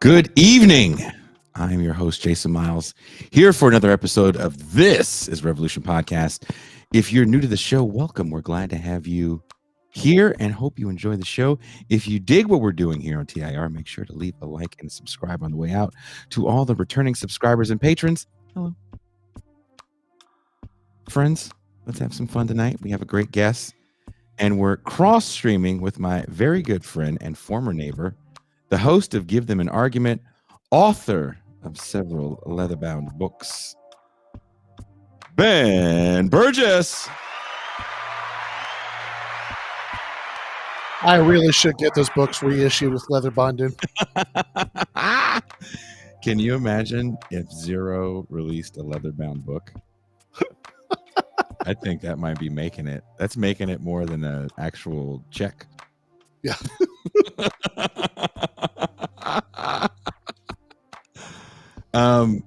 Good evening. I'm your host, Jason Miles, here for another episode of This is Revolution Podcast. If you're new to the show, welcome. We're glad to have you here and hope you enjoy the show. If you dig what we're doing here on TiR, make sure to leave a like and subscribe on the way out. To all the returning subscribers and patrons, hello. Friends, let's have some fun tonight. We have a great guest, and we're cross-streaming with my very good friend and former neighbor, the host of Give Them an Argument, author of several leather-bound books, Ben Burgess. I really should get those books reissued with leather binding. Can you imagine if Zero released a leather-bound book? I think that might be making it. That's making it more than an actual check. Yeah.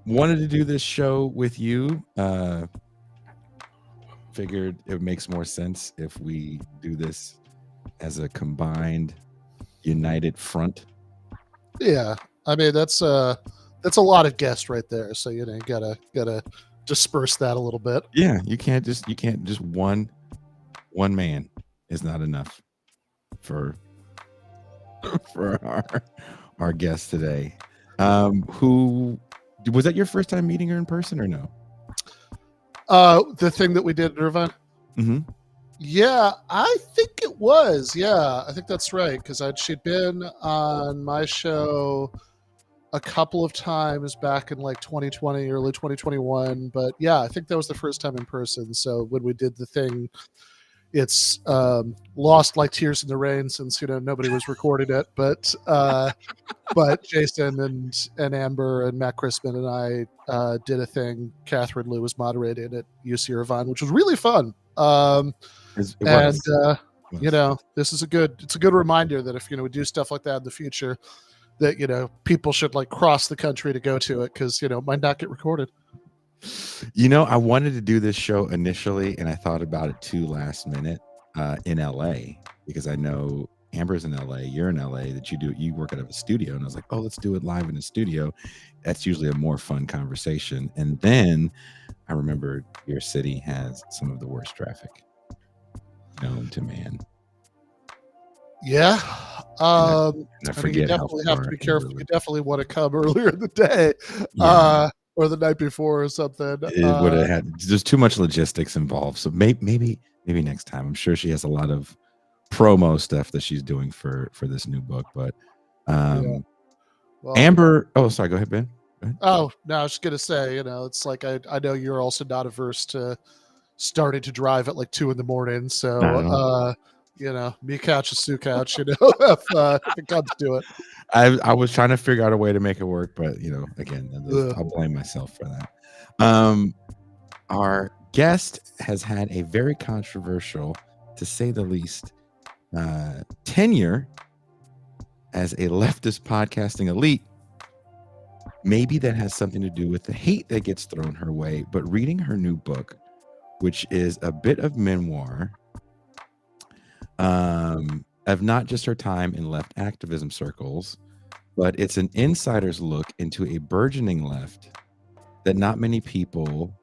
Wanted to do this show with you. Figured it makes more sense if we do this as a combined, united front. Yeah, I mean that's a lot of guests right there. So you gotta disperse that a little bit. Yeah, you can't just one man is not enough for our guest today. Who was that your first time meeting her in person or no? The thing that we did in Irvine. Mm-hmm. Yeah, I think it was. Yeah, I think that's right because she'd been on my show a couple of times back in like 2020, early 2021. But yeah, I think that was the first time in person. So when we did the thing, it's lost like tears in the rain since nobody was recording it. But Jason and Amber and Matt Crispin and I did a thing. Catherine Liu was moderating at UC Irvine, which was really fun. This is a good reminder that if we do stuff like that in the future, that people should like cross the country to go to it because it might not get recorded. I wanted to do this show initially, and I thought about it too last minute in LA because I know Amber's in LA, you're in LA, that you work out of a studio, and I was like, oh, let's do it live in the studio. That's usually a more fun conversation. And then I remembered your city has some of the worst traffic known to man. Yeah. I forget you definitely have to be careful. Really. You definitely want to come earlier in the day. Yeah. Or the night before or something. It would have had there's too much logistics involved. So maybe next time. I'm sure she has a lot of promo stuff that she's doing for this new book. But well, Amber, sorry, go ahead, Ben. Go ahead. Oh, no, I was just gonna say, it's like I know you're also not averse to starting to drive at like 2 a.m. So me couch is Sue couch, if it comes to it. I was trying to figure out a way to make it work, but again, I'll blame myself for that. Our guest has had a very controversial, to say the least, tenure as a leftist podcasting elite. Maybe that has something to do with the hate that gets thrown her way, but reading her new book, which is a bit of memoir of not just her time in left activism circles, but it's an insider's look into a burgeoning left that not many people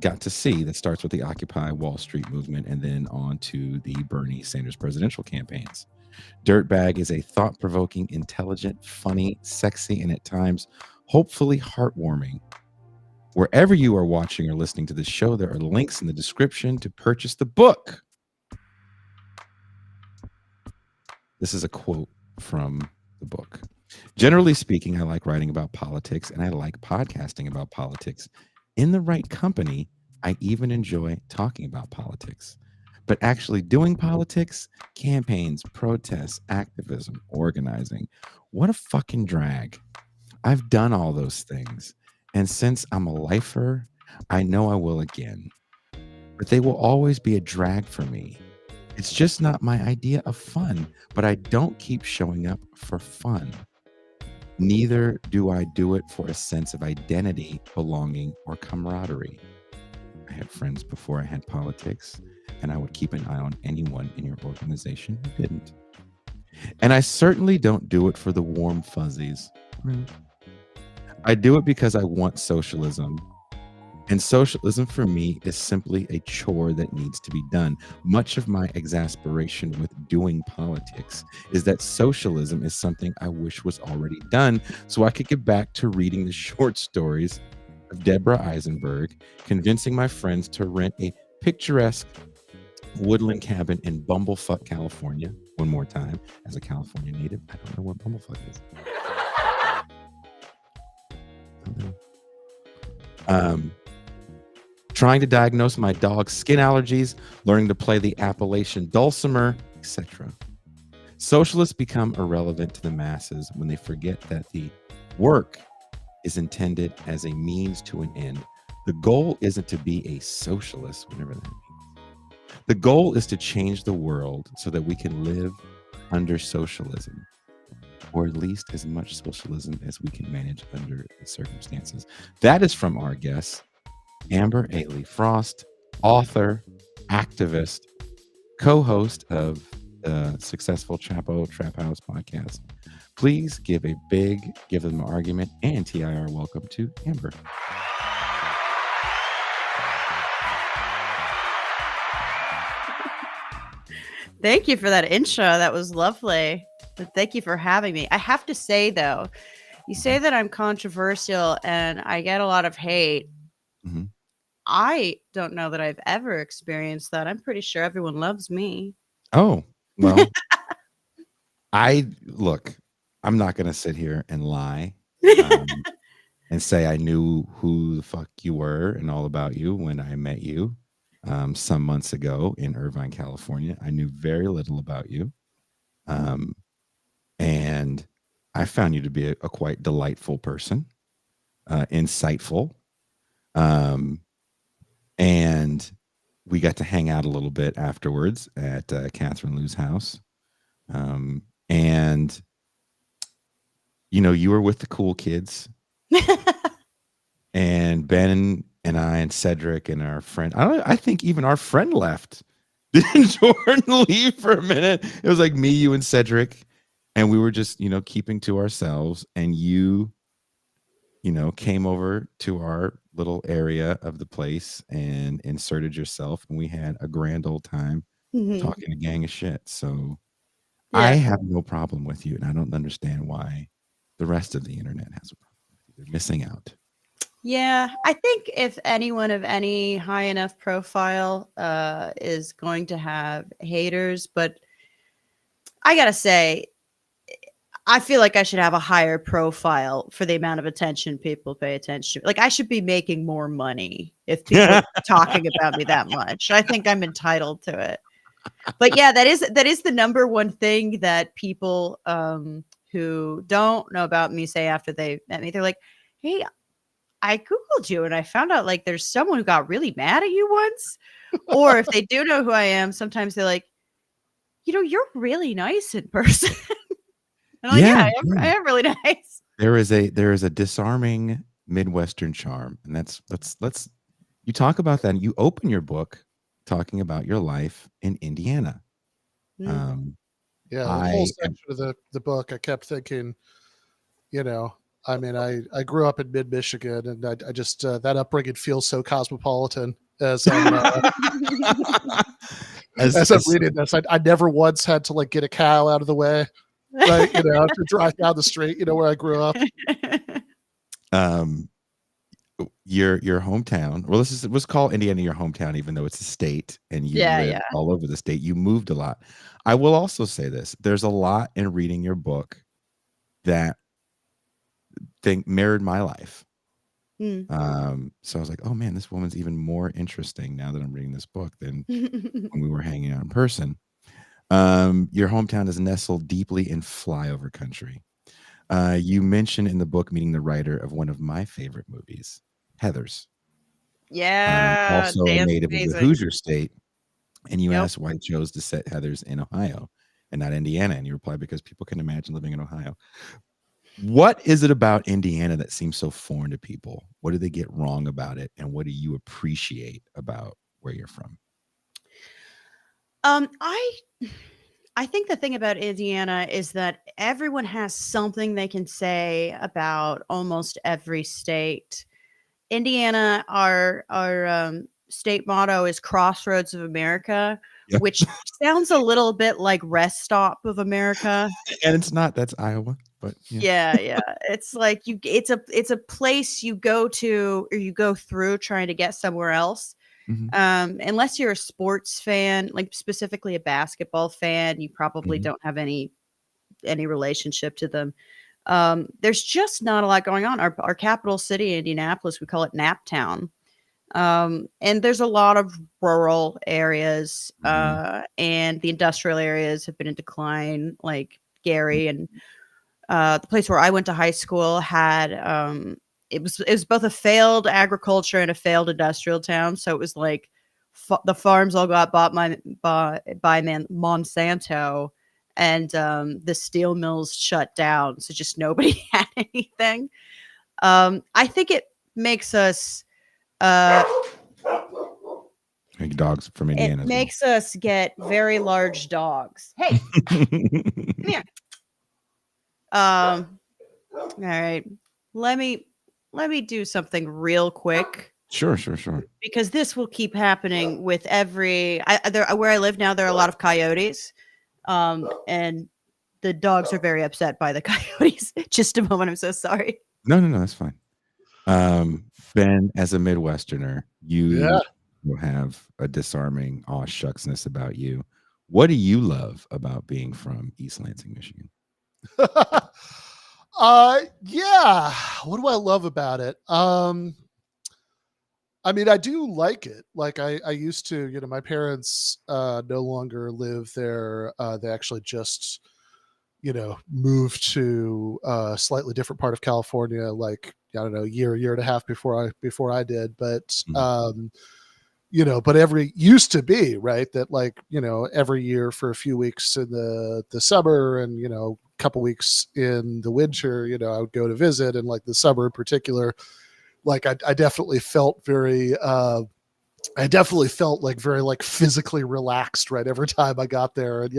got to see, that starts with the Occupy Wall Street movement and then on to the Bernie Sanders presidential campaigns. Dirtbag is a thought-provoking, intelligent, funny, sexy, and at times hopefully heartwarming. Wherever you are watching or listening to this show, there are links in the description to purchase the book. This is a quote from the book. Generally speaking, I like writing about politics and I like podcasting about politics. In the right company, I even enjoy talking about politics. But actually doing politics, campaigns, protests, activism, organizing, what a fucking drag. I've done all those things. And since I'm a lifer, I know I will again. But they will always be a drag for me. It's just not my idea of fun, but I don't keep showing up for fun. Neither do I do it for a sense of identity, belonging, or camaraderie. I had friends before I had politics, and I would keep an eye on anyone in your organization who didn't. And I certainly don't do it for the warm fuzzies. I do it because I want socialism. And socialism for me is simply a chore that needs to be done. Much of my exasperation with doing politics is that socialism is something I wish was already done so I could get back to reading the short stories of Deborah Eisenberg, convincing my friends to rent a picturesque woodland cabin in Bumblefuck, California. One more time, as a California native, I don't know what Bumblefuck is. Trying to diagnose my dog's skin allergies, learning to play the Appalachian dulcimer, etc. Socialists become irrelevant to the masses when they forget that the work is intended as a means to an end. The goal isn't to be a socialist, whatever that means. The goal is to change the world so that we can live under socialism, or at least as much socialism as we can manage under the circumstances. That is from our guest, Amber Ailey Frost, author, activist, co-host of the successful Trap House podcast. Please give them an argument, and TIR welcome to Amber. Thank you for that intro. That was lovely. Thank you for having me. I have to say, though, you say that I'm controversial and I get a lot of hate. Mm-hmm. I don't know that I've ever experienced that. I'm pretty sure everyone loves me. Oh, well, I'm not going to sit here and lie and say I knew who the fuck you were and all about you when I met you some months ago in Irvine, California. I knew very little about you. And I found you to be a quite delightful person, insightful. And we got to hang out a little bit afterwards at Catherine Lou's house. And, you were with the cool kids. And Ben and I and Cedric and our friend, I think even our friend left. Didn't Jordan leave for a minute? It was like me, you, and Cedric. And we were just, keeping to ourselves. And you came over to our little area of the place and inserted yourself. And we had a grand old time talking a gang of shit. So yeah. I have no problem with you. And I don't understand why the rest of the internet has a problem with you. They're missing out. Yeah, I think if anyone of any high enough profile is going to have haters, but I gotta say, I feel like I should have a higher profile for the amount of attention people pay attention to. Like, I should be making more money if people are talking about me that much. I think I'm entitled to it. But yeah, that is the number one thing that people who don't know about me say after they met me. They're like, hey, I Googled you and I found out like there's someone who got really mad at you once. Or if they do know who I am, sometimes they're like, you're really nice in person. And I'm like, I am really nice. There is a disarming Midwestern charm. And let's you talk about that. And you open your book talking about your life in Indiana. The whole section of the book, I kept thinking, I grew up in mid-Michigan, and I just that upbringing feels so cosmopolitan as I'm as I'm reading this. I never once had to like get a cow out of the way, right? To drive down the street, where I grew up. Your hometown. Well, let's call Indiana your hometown, even though it's a state, and you live all over the state. You moved a lot. I will also say this: there's a lot in reading your book that mirrored my life. So I was like, oh man, this woman's even more interesting now that I'm reading this book than when we were hanging out in person. Your hometown is nestled deeply in flyover country. You mentioned in the book meeting the writer of one of my favorite movies, Heathers. Yeah. Also a native of the Hoosier state. And you asked why he chose to set Heathers in Ohio and not Indiana. And you replied, because people can imagine living in Ohio. What is it about Indiana that seems so foreign to people? What do they get wrong about it? And what do you appreciate about where you're from? I think the thing about Indiana is that everyone has something they can say about almost every state. Indiana, our state motto is Crossroads of America, Yeah. which sounds a little bit like Rest Stop of America. And it's not. That's Iowa. But Yeah. It's like it's a place you go to or you go through trying to get somewhere else. Unless you're a sports fan, like specifically a basketball fan, you probably don't have any relationship to them. There's just not a lot going on. Our capital city, Indianapolis, we call it Naptown. And there's a lot of rural areas, and the industrial areas have been in decline, like Gary. And the place where I went to high school had it was both a failed agriculture and a failed industrial town. So it was like the farms all got bought by Monsanto, and the steel mills shut down. So just nobody had anything. I think it makes us dogs from Indiana. It makes us get very large dogs. Hey, come here. All right. Let me do something real quick. Sure. Because this will keep happening with every where I live now. There are a lot of coyotes, and the dogs are very upset by the coyotes. Just a moment. I'm so sorry. No, that's fine. Ben, as a Midwesterner, you will have a disarming aw shucksness about you. What do you love about being from East Lansing, Michigan? Yeah. What do I love about it? I mean, I do like it. Like I used to, my parents no longer live there. They actually just, moved to a slightly different part of California, like, I don't know, a year and a half before I did. But but every used to be right that, like, every year for a few weeks in the summer and a couple weeks in the winter, I would go to visit. And like the summer in particular, like I definitely felt very very like physically relaxed right every time I got there. And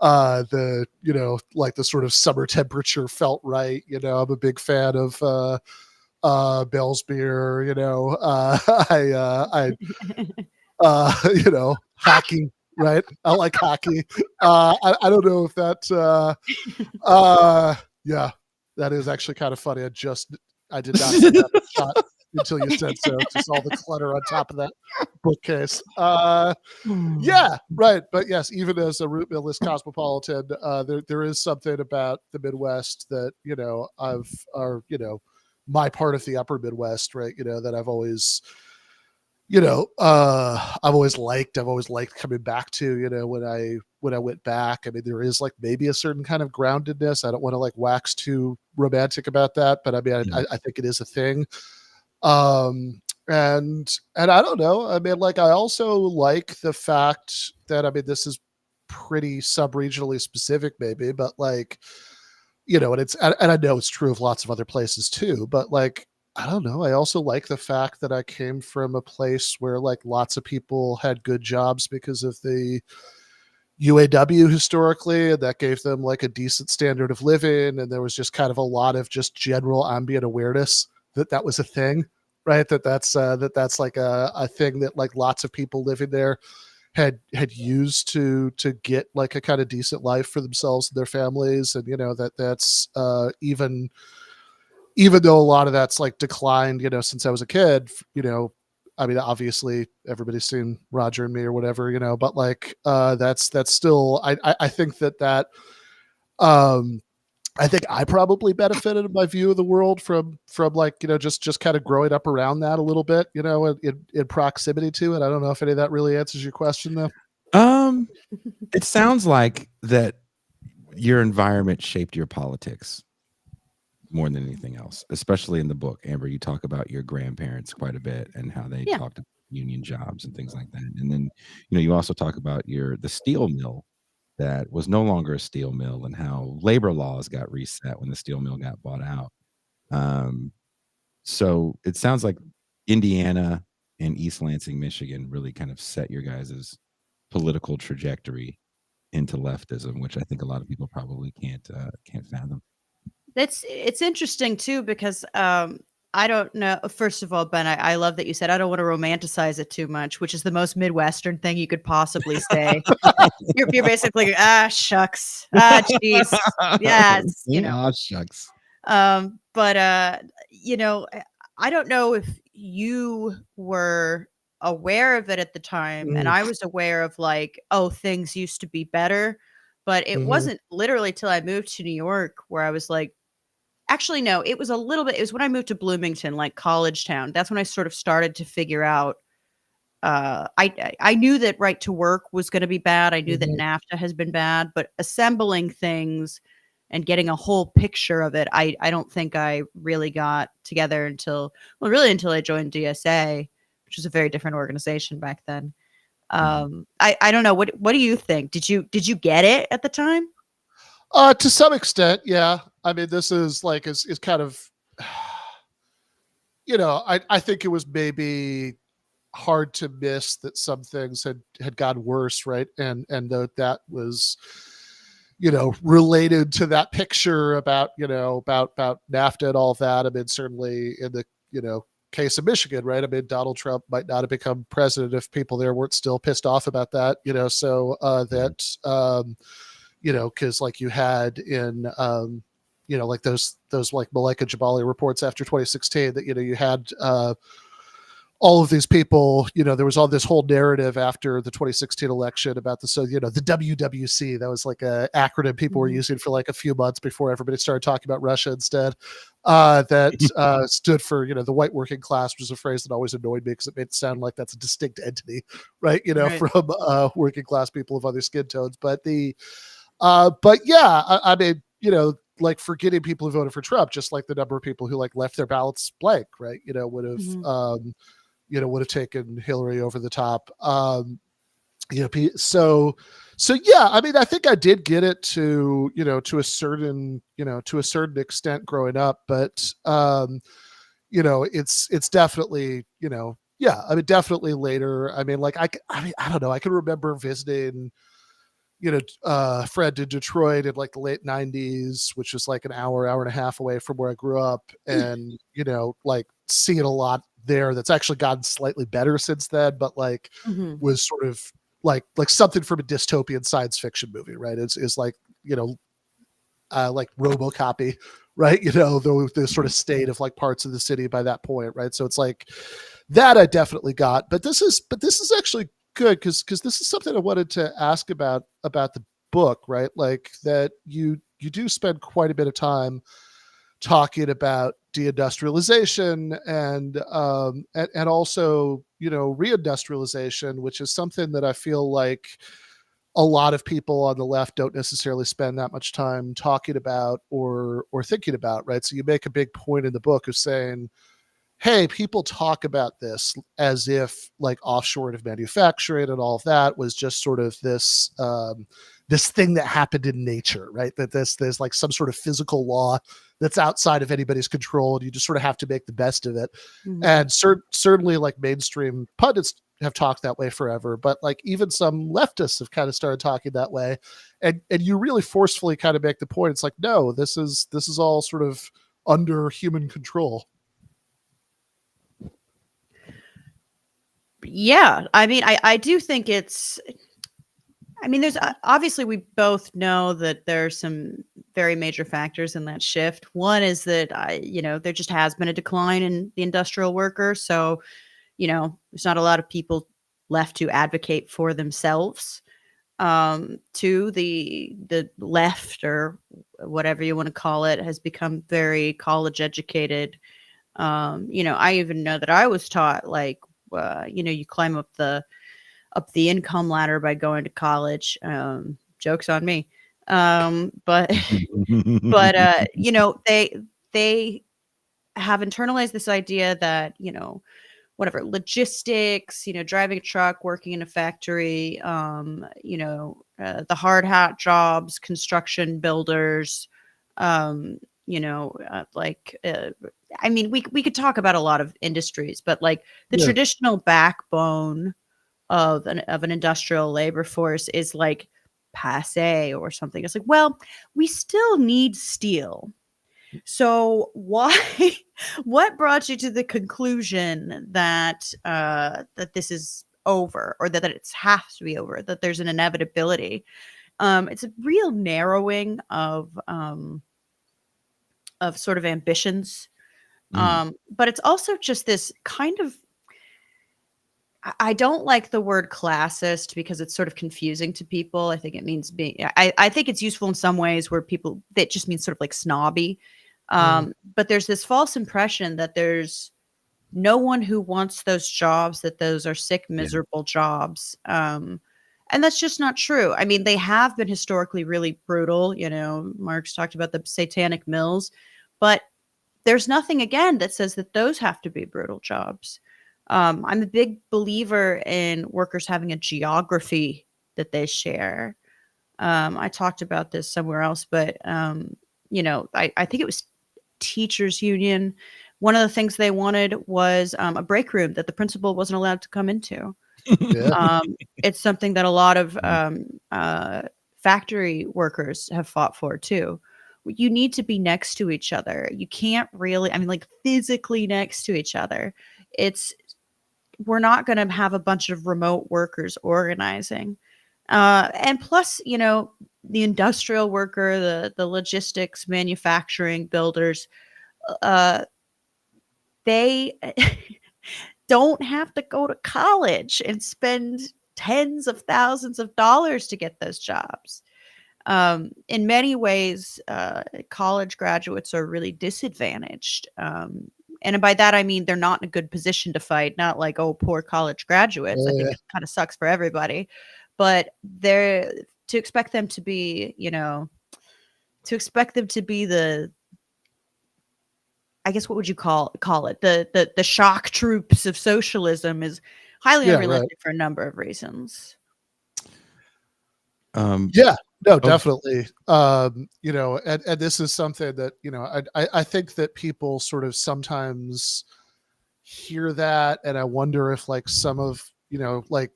the like the sort of summer temperature felt right. I'm a big fan of Bell's beer. Hockey, right? I like hockey. I don't know if that yeah, that is actually kind of funny. I did not see that shot until you said so. Just all the clutter on top of that bookcase. Yeah, right. But yes, even as a root mill-less cosmopolitan, there is something about the Midwest that my part of the upper Midwest, right? That I've always liked. I've always liked coming back to. When I went back, I mean, there is like maybe a certain kind of groundedness. I don't want to like wax too romantic about that, but I mean, I think it is a thing. And I don't know. I mean, like, I also like the fact that, I mean, this is pretty sub-regionally specific, maybe, but like, and I know it's true of lots of other places too, but like, I don't know. I also like the fact that I came from a place where like lots of people had good jobs because of the UAW historically, and that gave them like a decent standard of living. And there was just kind of a lot of just general ambient awareness that was a thing, right? That's like a thing that like lots of people living there had used to get like a kind of decent life for themselves and their families. And, that's even though a lot of that's like declined, since I was a kid, I mean, obviously everybody's seen Roger and Me or whatever, but like, that's still, I think that, I think I probably benefited in my view of the world from like, just kind of growing up around that a little bit, in proximity to it. I don't know if any of that really answers your question though. It sounds like that your environment shaped your politics more than anything else, especially in the book. Amber, you talk about your grandparents quite a bit and how they talked about union jobs and things like that. And then, you also talk about the steel mill that was no longer a steel mill and how labor laws got reset when the steel mill got bought out. So it sounds like Indiana and East Lansing, Michigan really kind of set your guys' political trajectory into leftism, which I think a lot of people probably can't fathom. It's interesting too, because I don't know. First of all, Ben, I love that you said I don't want to romanticize it too much, which is the most Midwestern thing you could possibly say. You're basically shucks, jeez, yes, Shucks. But I don't know if you were aware of it at the time, and I was aware of like, oh, things used to be better, but it wasn't literally till I moved to New York where I was like, actually, no, it was a little bit. It was when I moved to Bloomington, like college town. That's when I sort of started to figure out. I knew that right to work was going to be bad. I knew that NAFTA has been bad, but assembling things and getting a whole picture of it, I don't think I really got together until I joined DSA, which was a very different organization back then. I don't know. What do you think? Did you get it at the time? To some extent, yeah. I mean, this is like is kind of, I think it was maybe hard to miss that some things had gotten worse, right? And that was, related to that picture about NAFTA and all of that. I mean, certainly in the case of Michigan, right? I mean, Donald Trump might not have become president if people there weren't still pissed off about that, so because like you had in like those like Malika Jabali reports after 2016 that you had all of these people, there was all this whole narrative after the 2016 election about the WWC. That was like a acronym people were using for like a few months before everybody started talking about Russia instead. That stood for, the white working class, which is a phrase that always annoyed me because it made it sound like that's a distinct entity, right? Right. From working class people of other skin tones. But but yeah, I mean, like forgetting people who voted for Trump, just like the number of people who like left their ballots blank, right? Would have, would have taken Hillary over the top. So yeah, I mean, I think I did get it to a certain extent growing up, but it's definitely yeah, I mean, definitely later. I mean, like I don't know, I can remember visiting Fred in Detroit in like the late 90s, which was like an hour and a half away from where I grew up, and like seeing a lot there that's actually gotten slightly better since then, but like was sort of like something from a dystopian science fiction movie, right? Is like like RoboCopy, right? The sort of state of like parts of the city by that point, right? So it's like that I definitely got, but this is actually good because this is something I wanted to ask about the book, right? Like that you do spend quite a bit of time talking about deindustrialization and also reindustrialization, which is something that I feel like a lot of people on the left don't necessarily spend that much time talking about or thinking about, right? So you make a big point in the book of saying, hey, people talk about this as if like offshoring of manufacturing and all of that was just sort of this this thing that happened in nature, right? That there's like some sort of physical law that's outside of anybody's control, and you just sort of have to make the best of it. And certainly like mainstream pundits have talked that way forever, but like even some leftists have kind of started talking that way. And you really forcefully kind of make the point. It's like, no, this is all sort of under human control. Yeah, I mean, I do think there's obviously we both know that there's some very major factors in that shift. One is that there just has been a decline in the industrial worker, so there's not a lot of people left to advocate for themselves. Two, the left, or whatever you want to call it, has become very college educated. I even know that I was taught like you climb up the income ladder by going to college. Joke's on me. But they have internalized this idea that whatever logistics, driving a truck, working in a factory, the hard hat jobs, construction builders, I mean, we could talk about a lot of industries, but like the traditional backbone of an industrial labor force is like passe or something. It's like, well, we still need steel. So why what brought you to the conclusion that that this is over, or that it has to be over, that there's an inevitability? It's a real narrowing of sort of ambitions. But it's also just this kind of, I don't like the word classist because it's sort of confusing to people. I think it means being, I think it's useful in some ways where people, that just means sort of like snobby. But there's this false impression that there's no one who wants those jobs, that those are sick, miserable jobs. And that's just not true. I mean, they have been historically really brutal. You know, Marx talked about the satanic mills, but there's nothing, again, that says that those have to be brutal jobs. I'm a big believer in workers having a geography that they share. I talked about this somewhere else, but, you know, I think it was Teachers Union. One of the things they wanted was a break room that the principal wasn't allowed to come into. It's something that a lot of factory workers have fought for too. You need to be next to each other. You can't really, I mean, like physically next to each other. We're not going to have a bunch of remote workers organizing. And plus, you know, the industrial worker, the logistics, manufacturing, builders, they don't have to go to college and spend tens of thousands of dollars to get those jobs. In many ways, college graduates are really disadvantaged. And by that, I mean, they're not in a good position to fight, not like, oh, poor college graduates. I think it kind of sucks for everybody, but to expect them to be, you know, to expect them to be the, I guess, what would you call it? The shock troops of socialism is highly unrealistic for a number of reasons. No, definitely. You know, and this is something that, you know, I think that people sort of sometimes hear that, and I wonder if like some of, you know, like,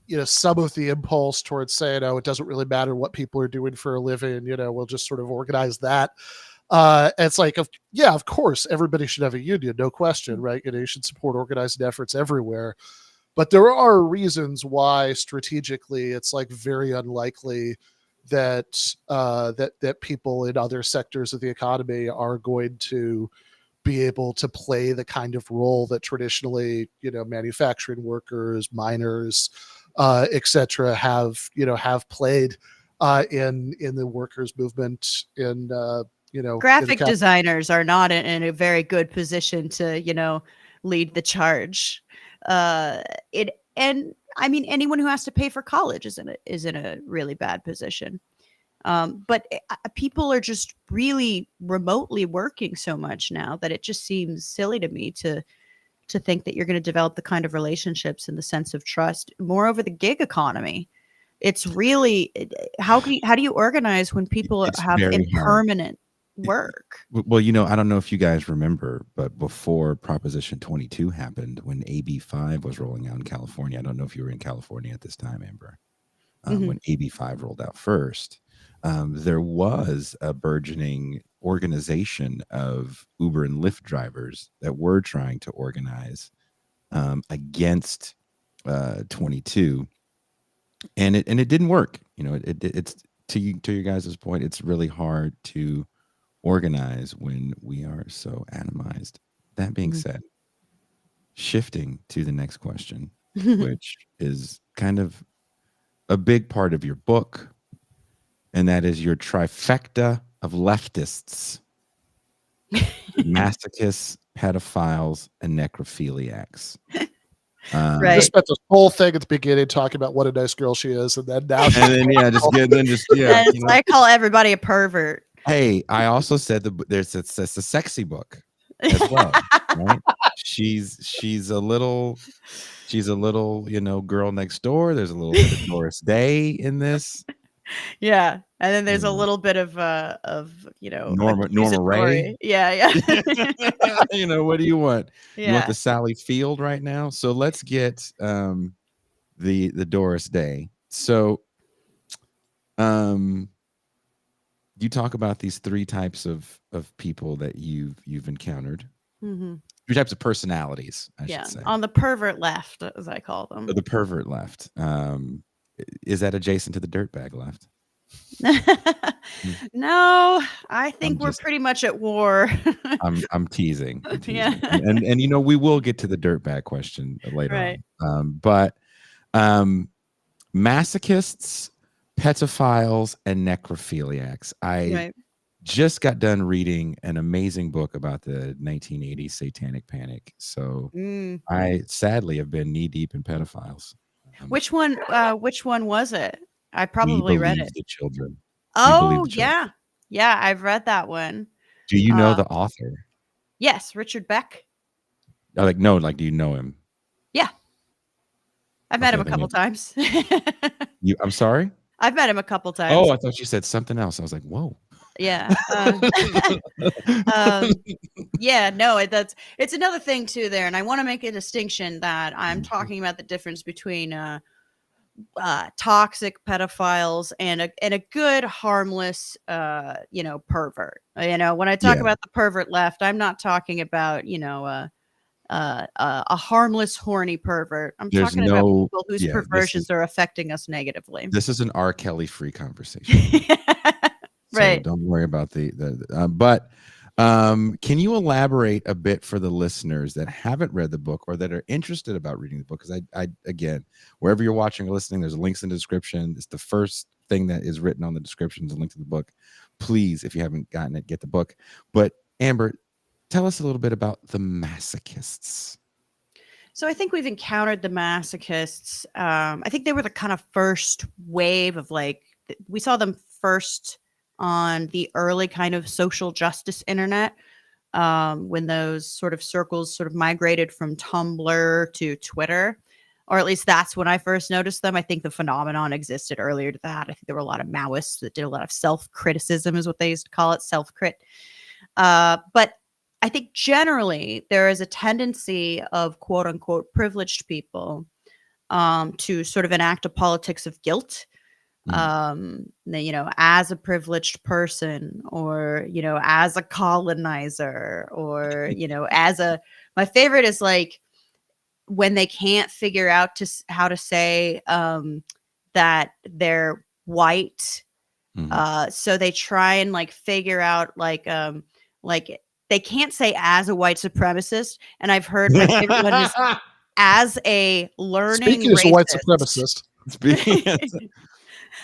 you know, some of the impulse towards saying, oh, it doesn't really matter what people are doing for a living, you know, we'll just sort of organize that. It's like, of course, everybody should have a union, no question, right? You know, you should support organized efforts everywhere. But there are reasons why strategically it's like very unlikely that that people in other sectors of the economy are going to be able to play the kind of role that traditionally, you know, manufacturing workers, miners, etc., have played in the workers' movement in you know, graphic designers are not in a very good position to, you know, lead the charge. And I mean, anyone who has to pay for college is in a really bad position. But people are just really remotely working so much now that it just seems silly to me to think that you're going to develop the kind of relationships and the sense of trust. Moreover, the gig economy, it's really, how do you organize when people have impermanent work? Well, you know, I don't know if you guys remember, but before Proposition 22 happened, when AB 5 was rolling out in California, I don't know if you were in California at this time, Amber, when AB 5 rolled out first, there was a burgeoning organization of Uber and Lyft drivers that were trying to organize against 22, and it didn't work. You know, it's to your guys' point, it's really hard to organize when we are so atomized. That being said, shifting to the next question, which is kind of a big part of your book, and that is your trifecta of leftists: masochists, pedophiles, and necrophiliacs. Right. Just spent this whole thing at the beginning talking about what a nice girl she is, and then now, I call everybody a pervert. Hey, I also said it's a sexy book as well, right? She's a little, you know, girl next door. There's a little bit of Doris Day in this. Yeah, and then there's a little bit of you know, Norma Ray. Yeah. You know, what do you want? Yeah. You want the Sally Field right now? So let's get the Doris Day. So You talk about these three types of people that you've encountered. Mm-hmm. Three types of personalities, I should say. On the pervert left, as I call them. The pervert left. Is that adjacent to the dirtbag left? No, I think we're pretty much at war. I'm teasing. Yeah. And you know, we will get to the dirtbag question later on. But masochists, pedophiles, and necrophiliacs. I just got done reading an amazing book about the 1980s satanic panic. So I sadly have been knee deep in pedophiles. Which one was it? I probably read it. The children. Oh, yeah. Yeah, I've read that one. Do you know the author? Yes, Richard Beck. Do you know him? Yeah. I've met him a couple times. I'm sorry? I've met him a couple times. Oh, I thought you said something else. I was like, whoa. Yeah. Yeah, no, it's another thing too there. And I want to make a distinction that I'm talking about the difference between toxic pedophiles and a good harmless pervert. When I talk about the pervert left, I'm not talking about a harmless horny pervert. I'm talking about people whose perversions are affecting us negatively. This is an R. Kelly free conversation. Right. So don't worry about but can you elaborate a bit for the listeners that haven't read the book or that are interested about reading the book? Because I again, wherever you're watching or listening, there's links in the description. It's the first thing that is written on the description is a link to the book. Please, if you haven't gotten it, get the book. But Amber, tell us a little bit about the masochists. So I think we've encountered the masochists. I think they were the kind of first wave of we saw them first on the early kind of social justice internet, when those sort of circles sort of migrated from Tumblr to Twitter, or at least that's when I first noticed them. I think the phenomenon existed earlier to that. I think there were a lot of Maoists that did a lot of self-criticism is what they used to call it, self-crit. But I think generally there is a tendency of quote unquote privileged people to sort of enact a politics of guilt. As a privileged person, or as a colonizer, or my favorite is when they can't figure out how to say that they're white, so they try and figure out they can't say as a white supremacist, and I've heard my favorite one is as a learning Speaking as a white supremacist.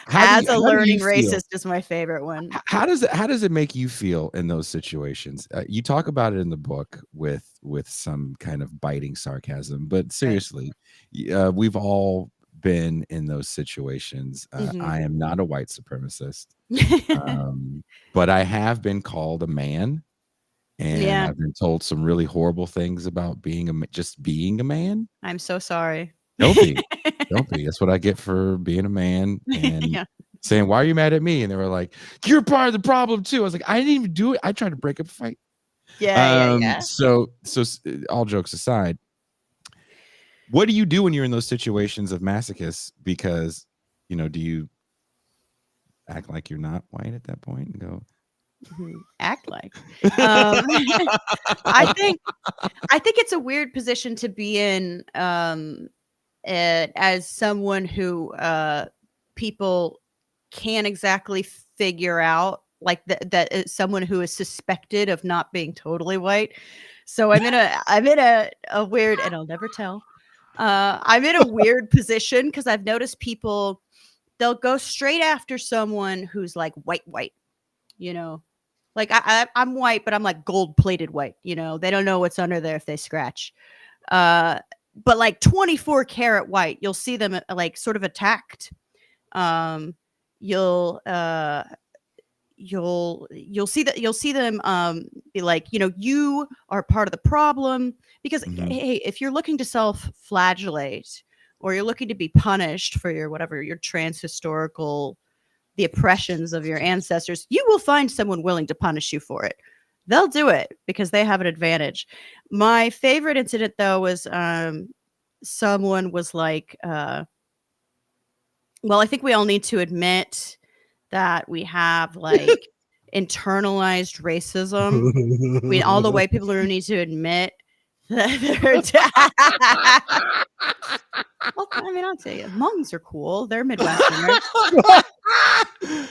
As a learning racist is my favorite one. How does it make you feel in those situations? You talk about it in the book with some kind of biting sarcasm, but seriously, we've all been in those situations. I am not a white supremacist, but I have been called a man, and I've been told some really horrible things about just being a man. I'm so sorry. Don't be. That's what I get for being a man and saying, "Why are you mad at me?" And they were like, "You're part of the problem too." I was like, "I didn't even do it. I tried to break up a fight." Yeah. So all jokes aside, what do you do when you're in those situations of masochists? Because do you act like you're not white at that point and go? Act like. I think it's a weird position to be in. As someone who people can't exactly figure out, that is someone who is suspected of not being totally white. So I'm in a weird, and I'll never tell. I'm in a weird position because I've noticed people, they'll go straight after someone who's white, I'm white, but I'm gold-plated white. They don't know what's under there if they scratch. But 24 karat white, you'll see them sort of attacked. You'll see them be you are part of the problem, because hey, if you're looking to self-flagellate, or you're looking to be punished for your transhistorical, the oppressions of your ancestors, you will find someone willing to punish you for it. They'll do it because they have an advantage. My favorite incident, though, was someone was well, I think we all need to admit that we have like internalized racism. I mean, all the white people who need to admit that they're well, I mean, I'll tell you, Hmongs are cool. They're Midwestern.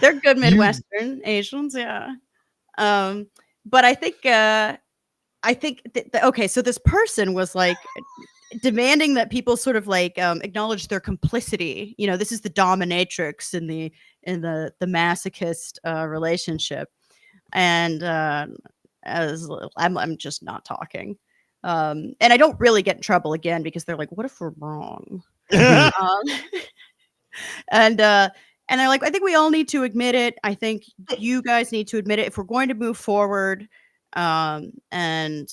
They're good Midwestern Asians, yeah. But I think okay, so this person was like demanding that people sort of like acknowledge their complicity. You know, this is the dominatrix in the masochist relationship, and I'm just not talking. And I don't really get in trouble again because they're like, what if we're wrong? And they're like, I think we all need to admit it. I think you guys need to admit it if we're going to move forward. And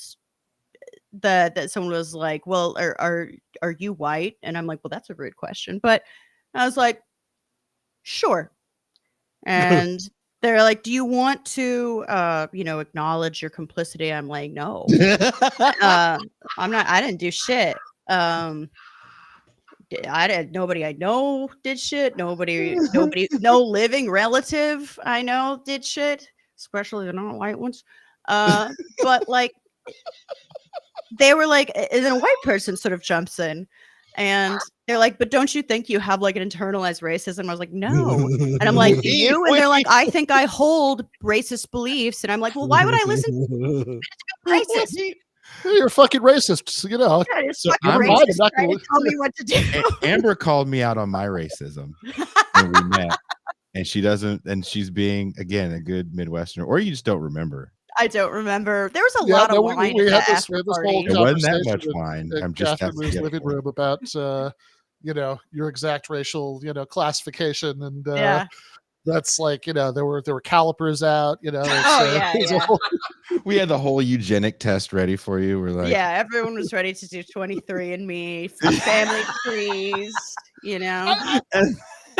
that someone was like, well, are you white? And I'm like, well, that's a rude question. But I was like, sure. And they're like, do you want to, acknowledge your complicity? I'm like, no, I'm not. I didn't do shit. Nobody I know did shit. Nobody, no living relative I know did shit, especially the non-white ones. But like, they were like, and then a white person sort of jumps in. And they're like, but don't you think you have like an internalized racism? I was like, no. And I'm like, you? And they're like, I think I hold racist beliefs. And I'm like, well, why would I listen to racist? You're a fucking racist, you know. Yeah, you're So fucking I'm racist trying to tell me what to do. Amber called me out on my racism when we met. And she doesn't, and she's being, again, a good Midwesterner, or you just don't remember. I don't remember. There was a lot of wine. We at had the this after whole party. It wasn't that conversation much wine. I'm just Catherine's living room about your exact racial classification, and Yeah. that's like there were calipers out. We had the whole eugenic test ready for you. We're like, yeah, everyone was ready to do 23andMe, family trees.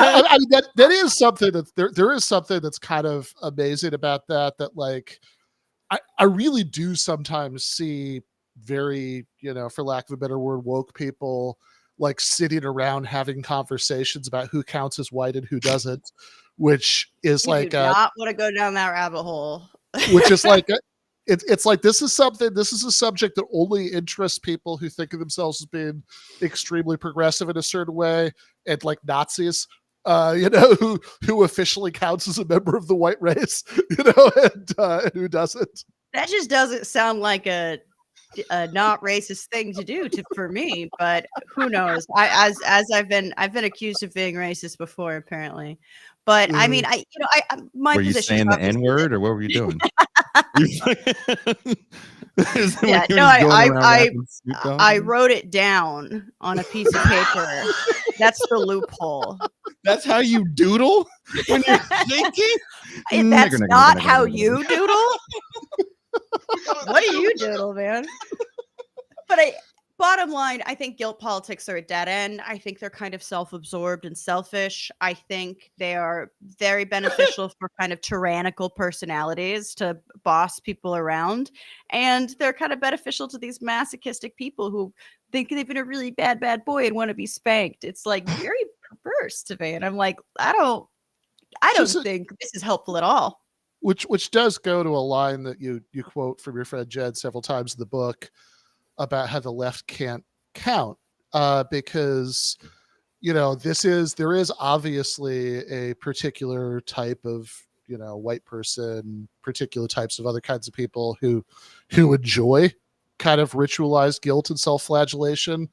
I mean that is something that there is something that's kind of amazing about that like I really do sometimes see very, for lack of a better word, woke people like sitting around having conversations about who counts as white and who doesn't, which is you like do not want to go down that rabbit hole. Which is like it's like this is a subject that only interests people who think of themselves as being extremely progressive in a certain way, and like Nazis. Who officially counts as a member of the white race, and who doesn't. That just doesn't sound like a not racist thing to do for me, but who knows? I've been accused of being racist before, apparently. But I mean, my were you position. saying the N-word, or what were you doing? Yeah, no, I wrote it down on a piece of paper. That's the loophole. That's how you doodle when you're thinking? That's not how you doodle. What do you doodle, man? But bottom line, I think guilt politics are a dead end. I think they're kind of self-absorbed and selfish. I think they are very beneficial for kind of tyrannical personalities to boss people around. And they're kind of beneficial to these masochistic people who think they've been a really bad boy and want to be spanked. It's like very perverse to me. And I'm like, I don't think this is helpful at all. Which does go to a line that you quote from your friend Jed several times in the book about how the left can't count, because there is obviously a particular type of white person, particular types of other kinds of people who enjoy kind of ritualized guilt and self-flagellation.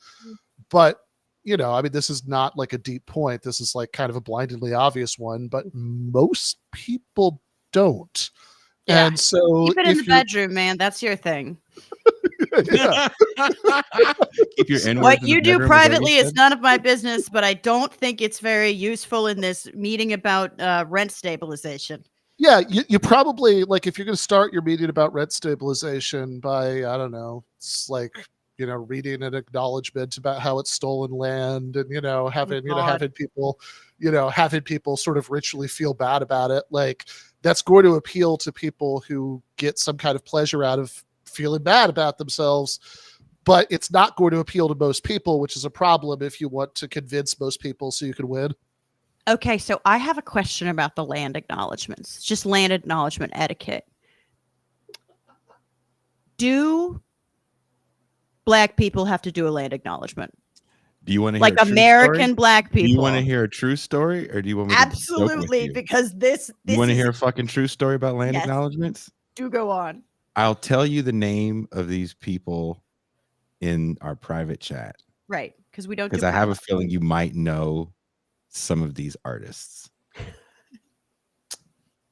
But I mean, this is not like a deep point. This is like kind of a blindingly obvious one, but most people don't. Yeah. And so keep it in the bedroom, man. That's your thing. Keep your what you do privately is none of my business, but I don't think it's very useful in this meeting about rent stabilization. Yeah, you probably, like, if you're going to start your meeting about rent stabilization by, I don't know, it's like, reading an acknowledgement about how it's stolen land, and having people sort of ritually feel bad about it, like, that's going to appeal to people who get some kind of pleasure out of feeling bad about themselves, but it's not going to appeal to most people, which is a problem if you want to convince most people so you can win. Okay, so I have a question about the land acknowledgements, just land acknowledgement etiquette. Do Black people have to do a land acknowledgement? Do you want to hear Like a true American story? Black people? Do you want to hear a true story, or do you want me to joke with Absolutely, you? because this You want to is hear a fucking true story about land Yes. acknowledgements? do go on. I'll tell you the name of these people in our private chat Right, because we don't do because I have a private. feeling you might know some of these artists.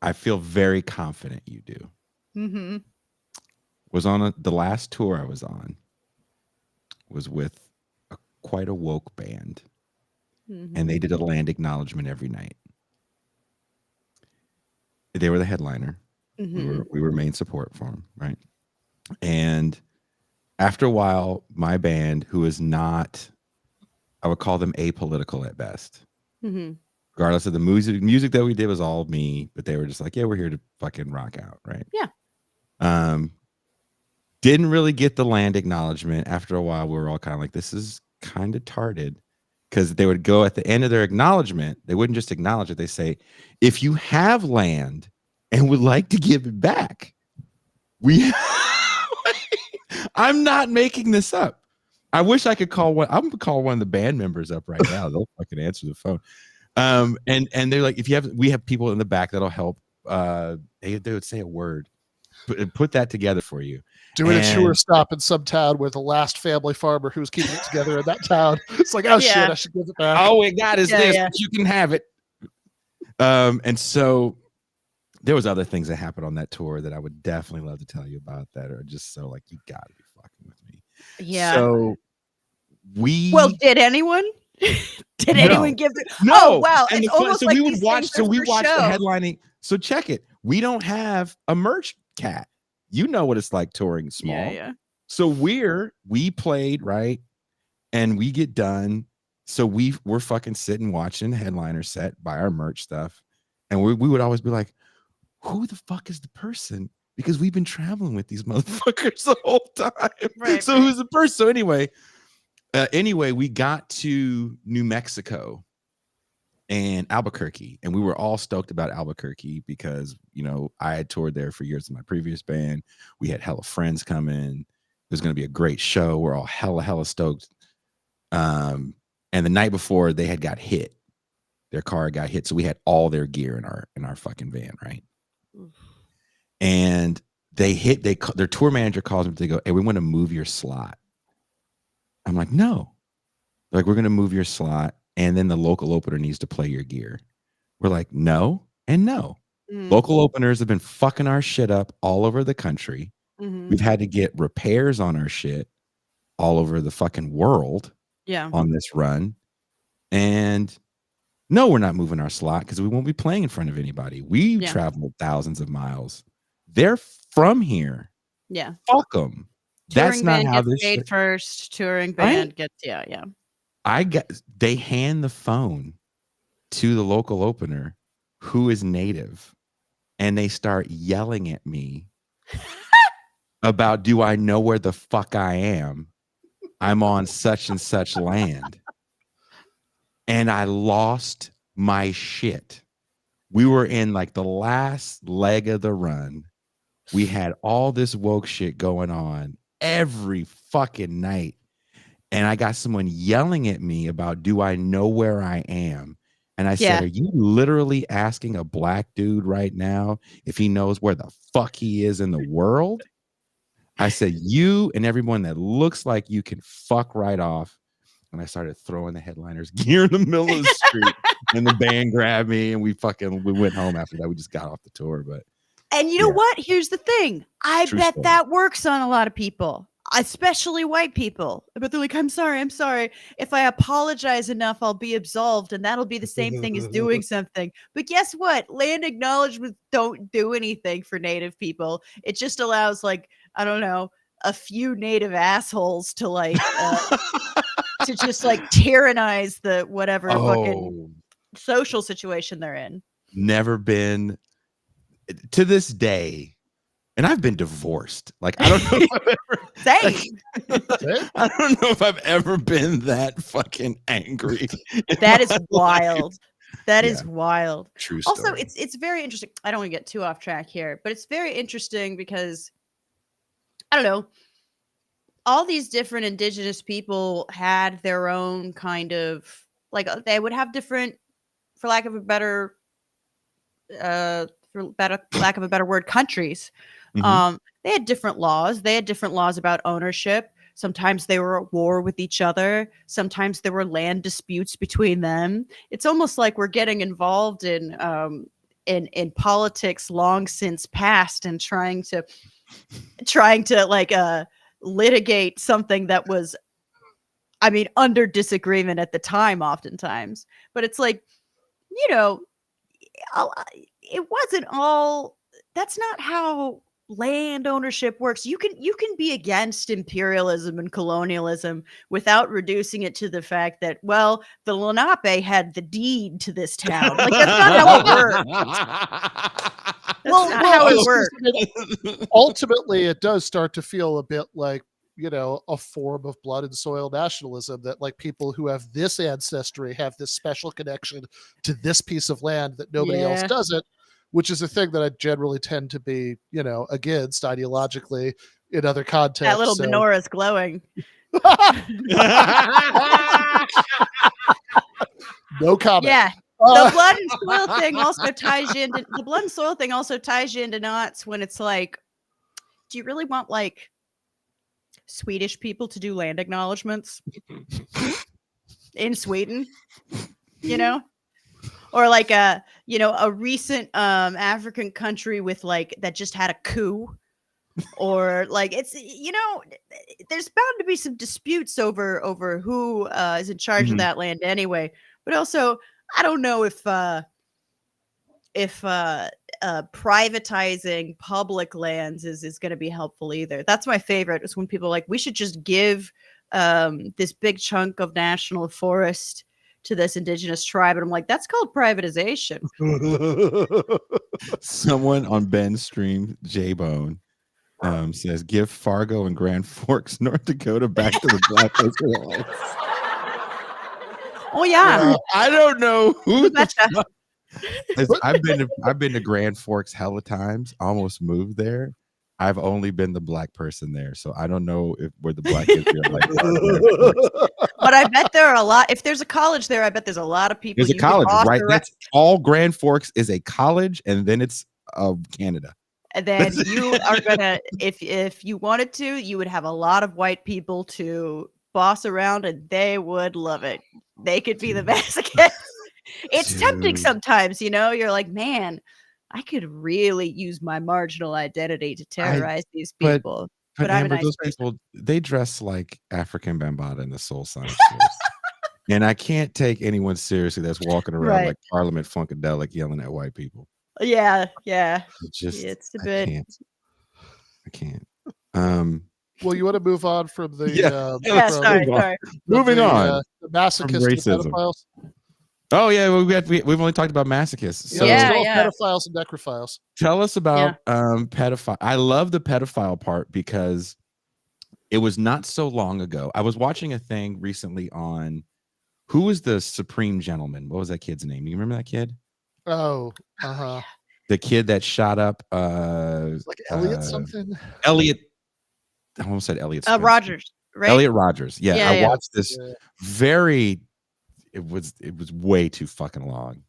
I feel very confident you do. Mm-hmm. Was on the last tour I was on was with quite a woke band, Mm-hmm. and they did a land acknowledgement every night. They were the headliner. Mm-hmm. We were main support for them, right? And after a while, my band, who is not, I would call them apolitical at best. Mm-hmm. Regardless of the music that we did was all me, but they were just like, yeah, we're here to fucking rock out, right? Yeah. Didn't really get the land acknowledgement. After a while, we were all kind of like, this is kind of tarded, because they would go at the end of their acknowledgement, they wouldn't just acknowledge it. They say, if you have land and would like to give it back, I'm not making this up. I wish I could call one. I'm gonna call one of the band members up right now. They'll fucking answer the phone. And they're like, we have people in the back that'll help. They would say a word, put that together for you. Doing a tour stop in some town with the last family farmer who's keeping it together in that town. It's like, oh shit, I should give it back. All we got is this, but you can have it. And so there was other things that happened on that tour that I would definitely love to tell you about that are just so like, you gotta be fucking with me. Yeah. So did anyone? Did anyone give the No. Oh wow. And it's almost so like we would these watch things are we for watched show. the headlining. So check it. We don't have a merch cat. You know what it's like touring small. Yeah. So we played, right? And we get done. So we're fucking sitting watching the headliner set, buy our merch stuff. And we would always be like, who the fuck is the person? Because we've been traveling with these motherfuckers the whole time. Right, so who's the person? So anyway, we got to New Mexico and Albuquerque, and we were all stoked about Albuquerque because, you know, I had toured there for years with my previous band. We had hella friends coming. It was going to be a great show. We're all hella stoked. And the night before, they had got hit. Their car got hit, so we had all their gear in our fucking van, right? And their tour manager calls me to go, hey, we want to move your slot. I'm like, no. They're like, we're going to move your slot, and then the local opener needs to play your gear. We're like, no and no. Local openers have been fucking our shit up all over the country. We've had to get repairs on our shit all over the fucking world on this run. And no, we're not moving our slot because we won't be playing in front of anybody. We traveled thousands of miles. They're from here. Yeah. Fuck them. That's not how this paid shit first. Touring band gets they hand the phone to the local opener who is native, and they start yelling at me about, do I know where the fuck I am? I'm on such and such land. And I lost my shit. We were in like the last leg of the run. We had all this woke shit going on every fucking night. And I got someone yelling at me about, do I know where I am? And I said, are you literally asking a black dude right now if he knows where the fuck he is in the world? I said, you and everyone that looks like you can fuck right off. And I started throwing the headliners gear in the middle of the street, and the band grabbed me, and we went home after that. We just got off the tour, and you know what? Here's the thing. I bet that works on a lot of people, especially white people. But they're like, I'm sorry. If I apologize enough, I'll be absolved, and that'll be the same thing as doing something. But guess what? Land acknowledgements don't do anything for Native people. It just allows, like, I don't know, a few Native assholes to like to just like tyrannize the whatever fucking social situation they're in. Never been to this day. And I've been divorced. Like, I don't know if I've ever, I don't know if I've ever been that fucking angry. That is wild. That Yeah. is wild. True Also, story. it's very interesting. I don't want to get too off track here, but it's very interesting because I don't know. All these different indigenous people had their own kind of like they would have different, for lack of a better lack of a better word, countries. Mhm. They had different laws. They had different laws about ownership. Sometimes they were at war with each other. Sometimes there were land disputes between them. It's almost like we're getting involved in politics long since past and trying to like litigate something that was, I mean, under disagreement at the time oftentimes. But it's like, you know, it wasn't all, that's not how land ownership works. You can be against imperialism and colonialism without reducing it to the fact that, well, the Lenape had the deed to this town. Like, that's not how it works. That's not how it works. Ultimately, it does start to feel a bit like, you know, a form of blood and soil nationalism, that like people who have this ancestry have this special connection to this piece of land that nobody else doesn't, which is a thing that I generally tend to be, you know, against ideologically in other contexts. That little menorah's glowing. No comment. Yeah. The blood and soil thing also ties you into knots when it's like, do you really want like Swedish people to do land acknowledgements in Sweden? You know? Or like a recent African country with like that just had a coup. Or like, it's, you know, there's bound to be some disputes over who is in charge of that land anyway. But also, I don't know if privatizing public lands is going to be helpful either. That's my favorite, is when people are like, we should just give this big chunk of national forest to this indigenous tribe. And I'm like, that's called privatization. Someone on Ben's stream, J-Bone, says, give Fargo and Grand Forks, North Dakota back to the Black Israelites. Oh yeah. I don't know who Betcha. I've been to Grand Forks hella times, almost moved there. I've only been the black person there, so I don't know if we're the Black Israelites are. But I bet there are a lot. If there's a college there, I bet there's a lot of people. There's a college, right? That's all. Grand Forks is a college, and then it's Canada. And then you are gonna, if you wanted to, you would have a lot of white people to boss around, and they would love it. They could be the masochists. It's tempting sometimes, you know. You're like, man, I could really use my marginal identity to terrorize these people. But I'm Amber, a nice those person. people, they dress like African Bambaataa in the Soul Science. And I can't take anyone seriously that's walking around like Parliament Funkadelic yelling at white people. Yeah. It's a bit. I can't. Well, you want to move on from the sorry. Moving on. The masochist and pedophiles. Oh yeah, we've only talked about masochists. So pedophiles and necrophiles. Tell us about pedophile. I love the pedophile part because it was not so long ago. I was watching a thing recently on who was the Supreme Gentleman. What was that kid's name? You remember that kid? Oh, the kid that shot up like Elliot something. Elliot. I almost said Elliot. Rogers, right? Elliot Rogers. Yeah, I watched this very. It was way too fucking long.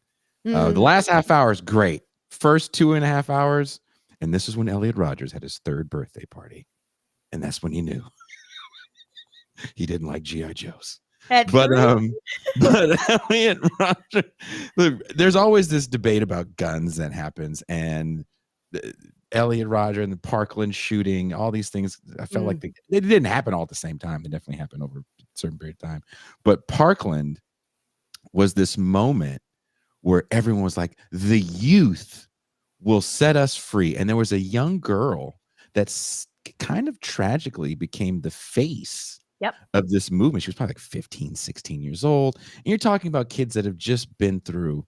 The last half hour is great. First 2.5 hours, and this is when Elliot Rogers had his 3rd birthday party, and that's when he knew he didn't like GI Joes. But Elliot Rogers, look, there's always this debate about guns that happens, and Elliot Rogers and the Parkland shooting, all these things. I felt like they didn't happen all at the same time. They definitely happened over a certain period of time. But Parkland was this moment where everyone was like, the youth will set us free. And there was a young girl that kind of tragically became the face of this movement. She was probably like 15, 16 years old. And you're talking about kids that have just been through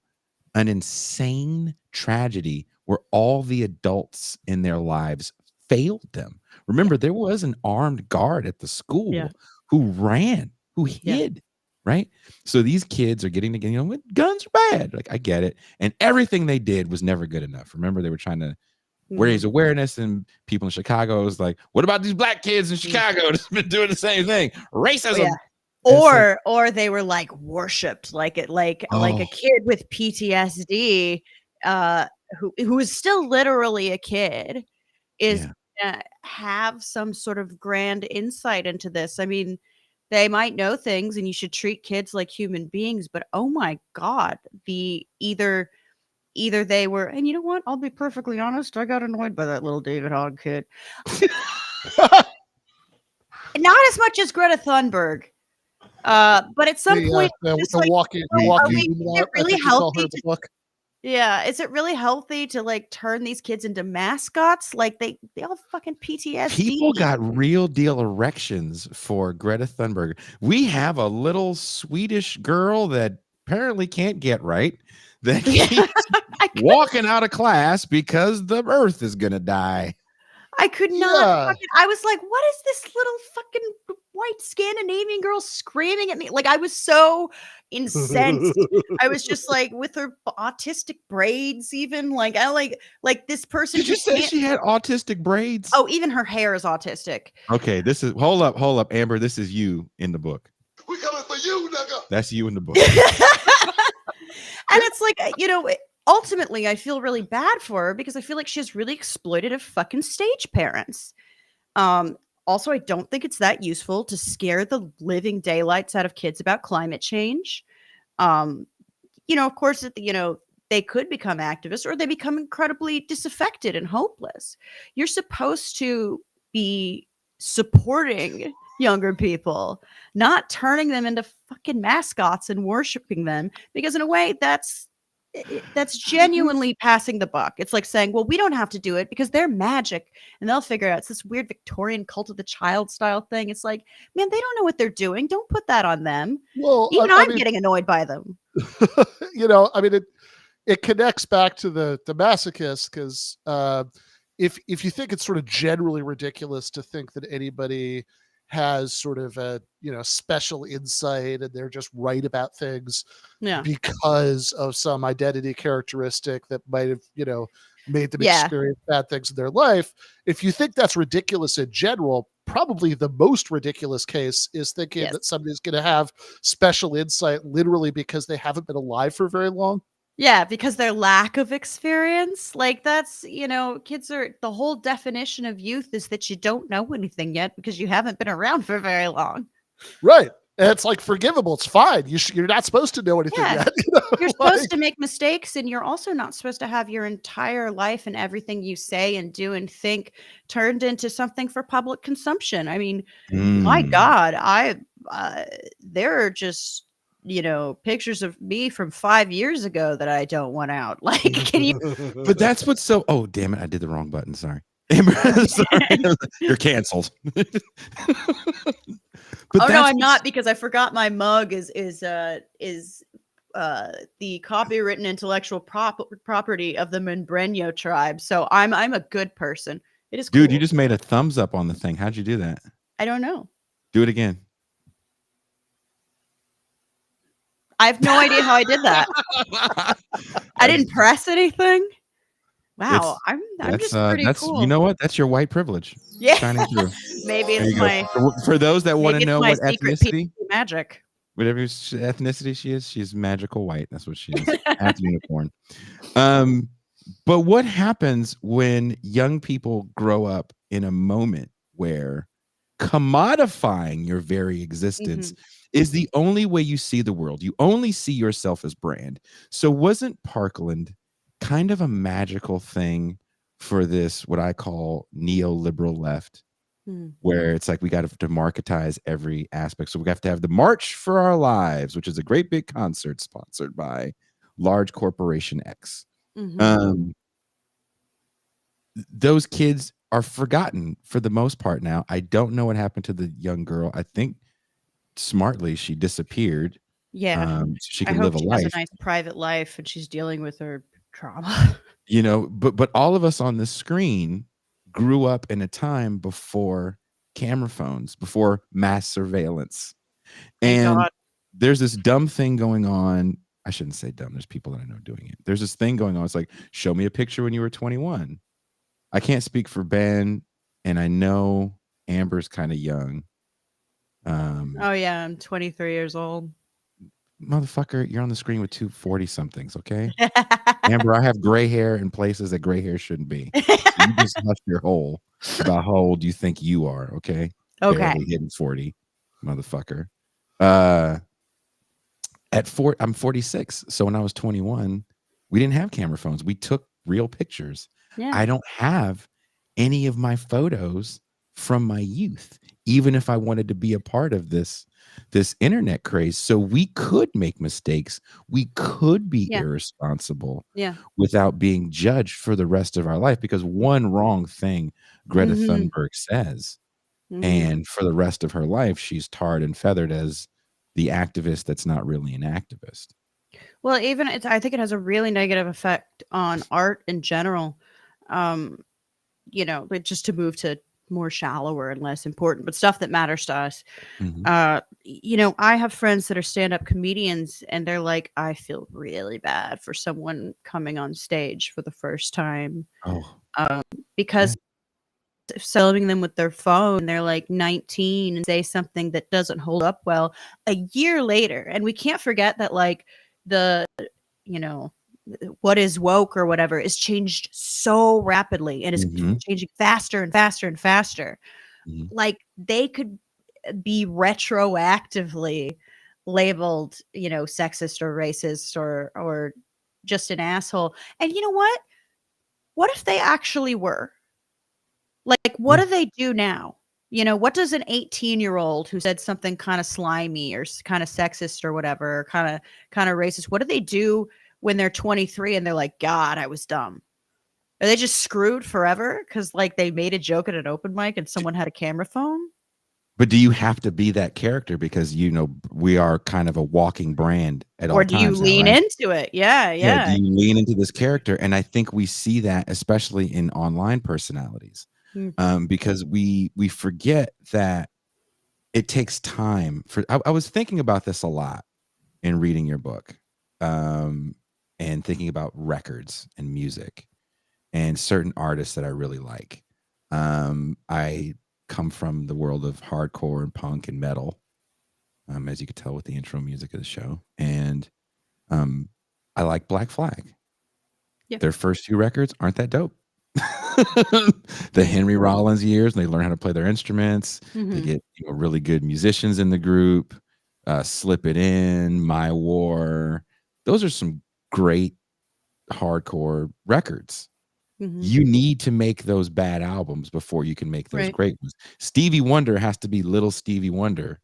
an insane tragedy where all the adults in their lives failed them. Remember, there was an armed guard at the school who ran, who hid. right? So these kids are getting together, guns are bad. Like, I get it. And everything they did was never good enough. Remember, they were trying to raise awareness, and people in Chicago was like, what about these black kids in Chicago that's been doing the same thing? Racism. Or they were like worshipped, like a kid with PTSD, who is still literally a kid, is have some sort of grand insight into this. I mean, they might know things, and you should treat kids like human beings, but oh my God, either they were, and you know what? I'll be perfectly honest, I got annoyed by that little David Hogg kid. Not as much as Greta Thunberg. But at some point, is it really healthy? Is it really healthy to like turn these kids into mascots? Like they all fucking PTSD. People got real deal erections for Greta Thunberg. We have a little Swedish girl that apparently can't get right, that keeps walking out of class because the Earth is gonna die. I could not. I was like, what is this little fucking white Scandinavian girl screaming at me? Like, I was so incensed. I was just like, with her autistic braids, even like, I like this person. Did you say she had autistic braids? Oh, even her hair is autistic. Okay, this is hold up, Amber. This is you in the book. We coming for you, nigga. That's you in the book. And it's like, ultimately, I feel really bad for her because I feel like she has really exploitative fucking stage parents. Also, I don't think it's that useful to scare the living daylights out of kids about climate change. Of course, they could become activists, or they become incredibly disaffected and hopeless. You're supposed to be supporting younger people, not turning them into fucking mascots and worshiping them, because in a way that's genuinely passing the buck. It's like saying, well, we don't have to do it because they're magic and they'll figure it out. It's this weird Victorian cult of the child style thing. It's like, man, they don't know what they're doing. Don't put that on them. Well, even I'm getting annoyed by them. It connects back to the masochist, because if you think it's sort of generally ridiculous to think that anybody has sort of a special insight and they're just right about things because of some identity characteristic that might have made them experience bad things in their life. If you think that's ridiculous in general, probably the most ridiculous case is thinking that somebody's going to have special insight literally because they haven't been alive for very long. Yeah, because their lack of experience, like that's, kids are, the whole definition of youth is that you don't know anything yet because you haven't been around for very long. Right. And it's like forgivable. It's fine. You're not supposed to know anything yet. You're supposed to make mistakes, and you're also not supposed to have your entire life and everything you say and do and think turned into something for public consumption. I mean, my God, there are just, pictures of me from 5 years ago that I don't want out. Like, can you? But that's what's so. Oh, damn it! I did the wrong button. Sorry. Sorry. You're canceled. No, I'm not, because I forgot my mug is the copywritten intellectual property of the Membreño tribe. So I'm a good person. It is cool. Dude, you just made a thumbs up on the thing. How'd you do that? I don't know. Do it again. I have no idea how I did that. I didn't press anything. Wow, I'm just pretty cool. You know what? That's your white privilege. Yeah, shining through. Maybe it's my. For those that want to know what ethnicity, magic. Whatever ethnicity she is, she's magical white. That's what she is. Half unicorn. But what happens when young people grow up in a moment where commodifying your very existence is the only way you see the world? You only see yourself as brand. So wasn't Parkland kind of a magical thing for this, what I call neoliberal left, where it's like we got to democratize every aspect? So we have to have the March for Our Lives, which is a great big concert sponsored by large corporation X. Those kids are forgotten for the most part now. I don't know what happened to the young girl. I think smartly she disappeared. Yeah, so she I can hope live a she life. has a nice private life and she's dealing with her trauma. But all of us on the screen grew up in a time before camera phones, before mass surveillance. And there's this dumb thing going on. I shouldn't say dumb. There's people that I know doing it. There's this thing going on. It's like, show me a picture when you were 21. I can't speak for Ben, and I know Amber's kind of young. Oh yeah, I'm 23 years old. Motherfucker, you're on the screen with two 40-somethings, okay? Amber, I have gray hair in places that gray hair shouldn't be. So you just left your hole about how old you think you are, okay? Okay. Barely hitting 40, motherfucker. I'm 46. So when I was 21, we didn't have camera phones. We took real pictures. Yeah. I don't have any of my photos from my youth, even if I wanted to be a part of this internet craze. So we could make mistakes. We could be irresponsible without being judged for the rest of our life, because one wrong thing Greta Thunberg says, and for the rest of her life, she's tarred and feathered as the activist that's not really an activist. Well, I think it has a really negative effect on art in general. But just to move to more shallower and less important, but stuff that matters to us. I have friends that are stand-up comedians, and they're like, I feel really bad for someone coming on stage for the first time. Because filming them with their phone, they're like 19 and say something that doesn't hold up well a year later. And we can't forget that like what is woke or whatever is changed so rapidly and is changing faster and faster and faster. Like they could be retroactively labeled, sexist or racist or just an asshole. And you know what? What if they actually were? Like, what do they do now? What does an 18-year-old who said something kind of slimy or kind of sexist or whatever, or kind of racist, what do they do when they're 23 and they're like, God, I was dumb? Are they just screwed forever because like they made a joke at an open mic and someone had a camera phone? But do you have to be that character? Because we are kind of a walking brand at all times. Or do you lean into it? Yeah. Do you lean into this character? And I think we see that especially in online personalities. Because we forget that it takes time for. I was thinking about this a lot in reading your book, and thinking about records and music and certain artists that I really like. I come from the world of hardcore and punk and metal, as you could tell with the intro music of the show, and I like Black Flag. Their first few records aren't that dope. The Henry Rollins years, and they learn how to play their instruments. They get really good musicians in the group. Slip It In, My War. Those are some great hardcore records. You need to make those bad albums before you can make those great ones. Stevie Wonder has to be little Stevie Wonder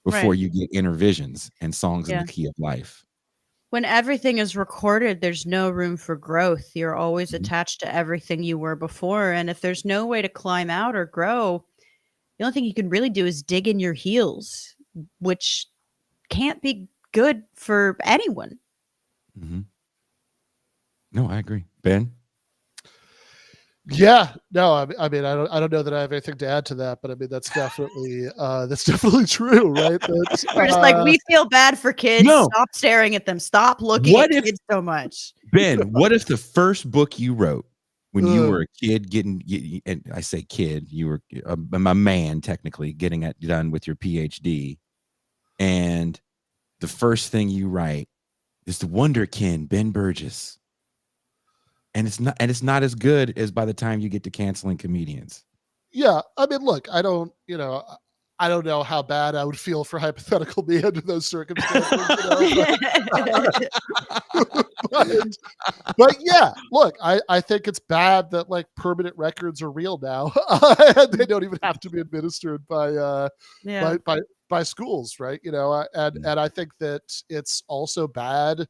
before you get Inner Visions and Songs in the Key of Life. When everything is recorded, there's no room for growth. You're always attached to everything you were before. And if there's no way to climb out or grow, the only thing you can really do is dig in your heels, which can't be good for anyone. No, I agree. Ben? Yeah, no, I mean, I don't know that I have anything to add to that, but I mean, that's definitely true, right? We're just like, we feel bad for kids. No. Stop staring at them. Stop looking at kids so much. Ben, what if the first book you wrote when you were a kid and I say kid, you were a man technically getting done with your PhD, and the first thing you write is the Wonderkin, Ben Burgess. And it's not as good as by the time you get to canceling comedians. Yeah, I mean, look, I don't know how bad I would feel for hypothetical me under those circumstances. But yeah, look, I think it's bad that like permanent records are real now. They don't even have to be administered by schools, right? And I think that it's also bad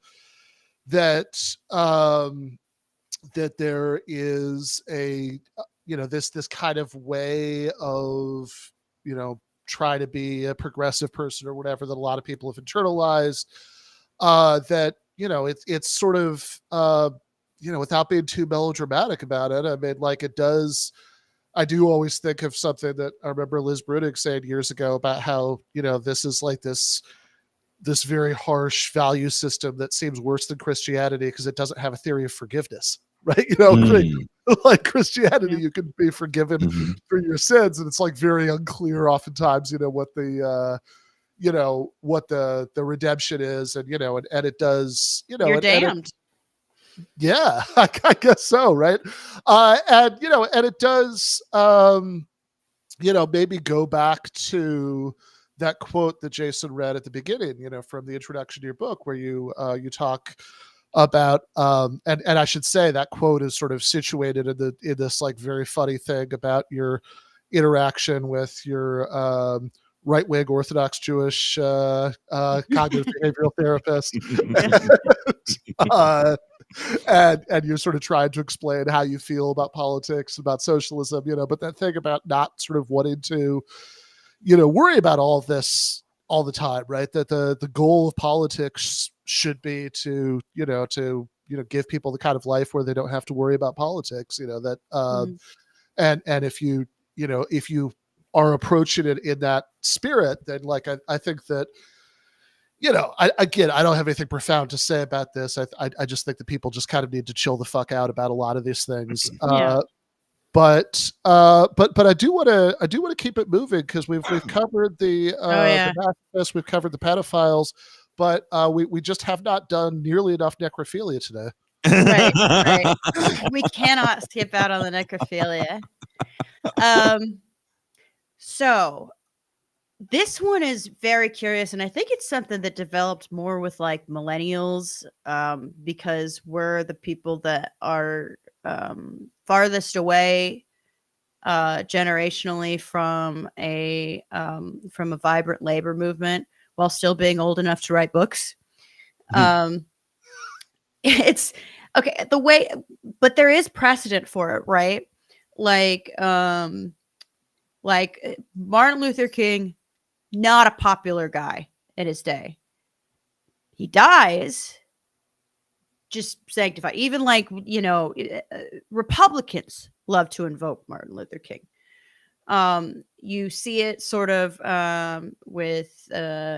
that that there is a this kind of way of try to be a progressive person or whatever that a lot of people have internalized, that it's sort of without being too melodramatic about it, I mean, like I do always think of something that I remember Liz Brunig saying years ago about how this is like this this very harsh value system that seems worse than Christianity because it doesn't have a theory of forgiveness, right? Like Christianity, you can be forgiven for your sins, and it's like very unclear oftentimes, what the what the redemption is, and and it does, You're damned. Yeah, I guess so, right? And it does, maybe go back to that quote that Jason read at the beginning, from the introduction to your book, where you talk about, and I should say that quote is sort of situated in this like very funny thing about your interaction with your right-wing Orthodox Jewish cognitive behavioral therapist. And you're sort of trying to explain how you feel about politics, about socialism, but that thing about not sort of wanting to, worry about all of this all the time, right? That the goal of politics should be to give people the kind of life where they don't have to worry about politics, that and if you are approaching it in that spirit, then like I think that, I don't have anything profound to say about this. I just think that people just kind of need to chill the fuck out about a lot of these things. But I do want to keep it moving, because we've covered the masochists, we've covered the pedophiles, but we just have not done nearly enough necrophilia today. Right. We cannot skip out on the necrophilia. So this one is very curious, and I think it's something that developed more with like millennials, because we're the people that are farthest away generationally from a vibrant labor movement, while still being old enough to write books. It's okay the way, but there is precedent for it, right? Like Martin Luther King, not a popular guy in his day. He dies, just sanctified. Even like, Republicans love to invoke Martin Luther King. You see it sort of with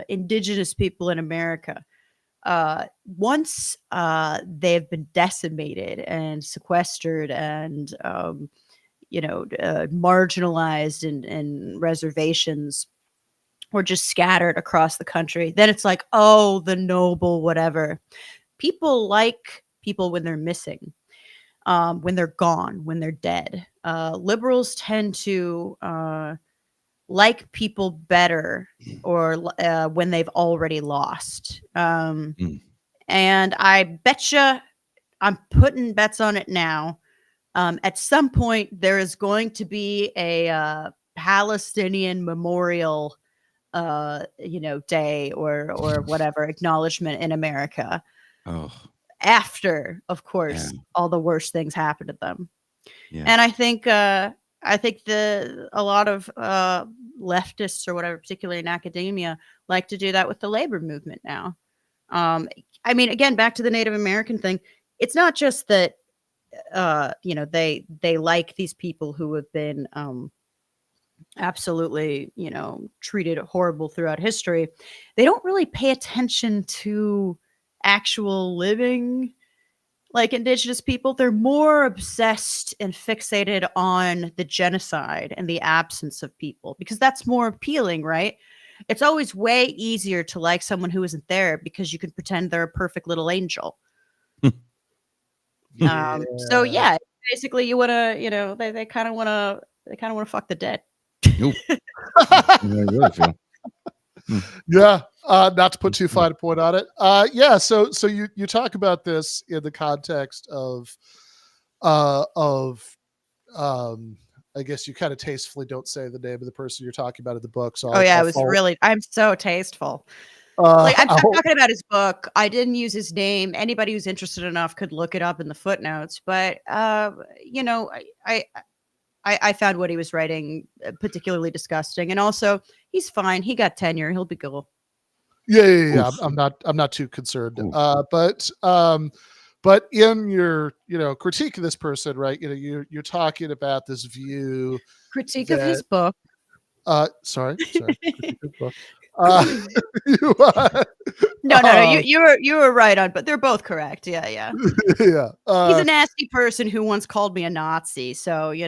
indigenous people in America. Once they've been decimated and sequestered and marginalized in reservations, or just scattered across the country, then it's like, oh, the noble whatever. People like people when they're missing, when they're gone, when they're dead. Liberals tend to like people better, or when they've already lost. And I betcha, I'm putting bets on it now. At some point, there is going to be a Palestinian memorial day or whatever acknowledgement in America. After, of course, all the worst things happen to them. And I think a lot of leftists or whatever, particularly in academia, like to do that with the labor movement now. I mean, again, back to the Native American thing. It's not just that they like these people who have been absolutely, treated horrible throughout history. They don't really pay attention to actual living, like indigenous people. They're more obsessed and fixated on the genocide and the absence of people, because that's more appealing, right? It's always way easier to like someone who isn't there, because you can pretend they're a perfect little angel. So yeah, basically you want to, they kind of want to fuck the dead. Nope. I really feel. Not to put too fine a point on it. So you talk about this in the context of I guess you kind of tastefully don't say the name of the person you're talking about in the book. So I'm so tasteful. I'm talking about his book. I didn't use his name. Anybody who's interested enough could look it up in the footnotes. But I found what he was writing particularly disgusting, and also he's fine. He got tenure. He'll be cool. Yeah. I'm not too concerned. But in your critique of this person, right? You're talking about this view critique of his book. Sorry. Critique of his book. You, No. You were right on, but they're both correct. Yeah. yeah. He's a nasty person who once called me a Nazi. So Yeah.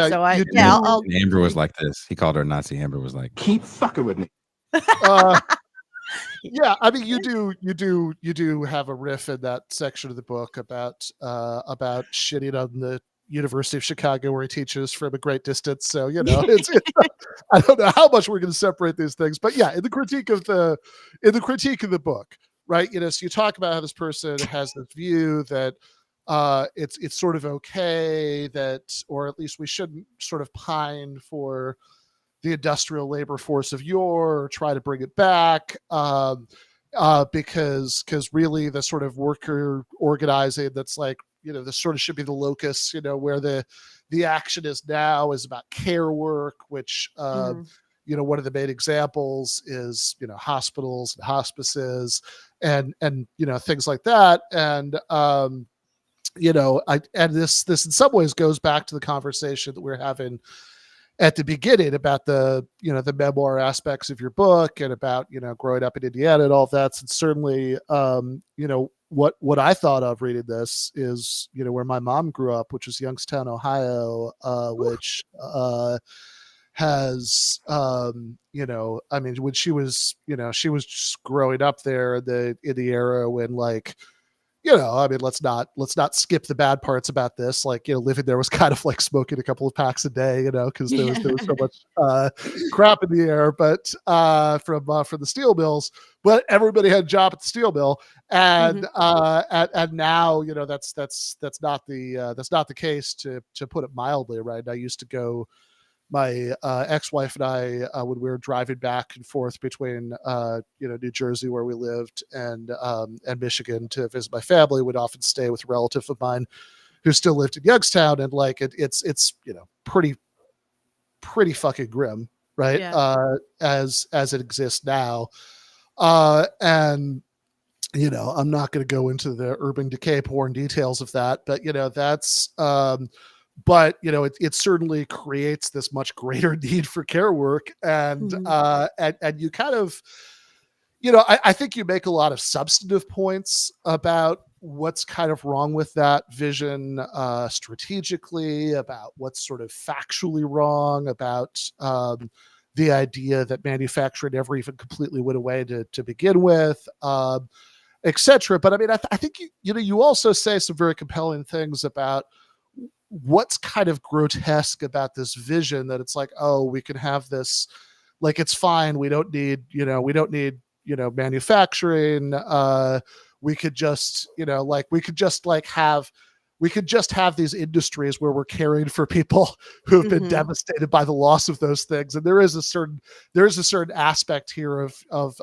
So you I'll And Amber was like this. He called her Nazi. Amber was like, Keep fucking with me. Yeah, I mean, you do have a riff in that section of the book about shitting on the University of Chicago where he teaches from a great distance. So it's I don't know how much we're going to separate these things, but yeah, in the critique of the book, right? So you talk about how this person has this view that it's sort of okay that, or at least we shouldn't sort of pine for the industrial labor force of yore, or try to bring it back, because really the sort of worker organizing that's like, this sort of should be the locus, where the action is now is about care work, which one of the main examples is hospitals and hospices and things like that. And this in some ways goes back to the conversation that we're having at the beginning about the memoir aspects of your book and about growing up in Indiana and all that. And certainly what I thought of reading this is where my mom grew up, which is Youngstown, Ohio, which has I mean, when she was just growing up there in the era when, like, I mean, let's not skip the bad parts about this. Like, living there was kind of like smoking a couple of packs a day, because there was so much crap in the air, but from the steel mills. But everybody had a job at the steel mill, and and now that's not the case, to put it mildly. Right? I used to go. My ex-wife and I, when we were driving back and forth between New Jersey, where we lived, and Michigan to visit my family, would often stay with a relative of mine who still lived in Youngstown, and like it's pretty fucking grim, right? Yeah. As it exists now, and I'm not going to go into the urban decay porn details of that, but that's but it certainly creates this much greater need for care work, and and you kind of I think you make a lot of substantive points about what's kind of wrong with that vision strategically, about what's sort of factually wrong about the idea that manufacturing never even completely went away to begin with, etc. But I mean, I think you also say some very compelling things about what's kind of grotesque about this vision, that it's like, oh, we can have this, like, it's fine, we don't need manufacturing, we could just have these industries where we're caring for people who've been devastated by the loss of those things. And there is a certain aspect here of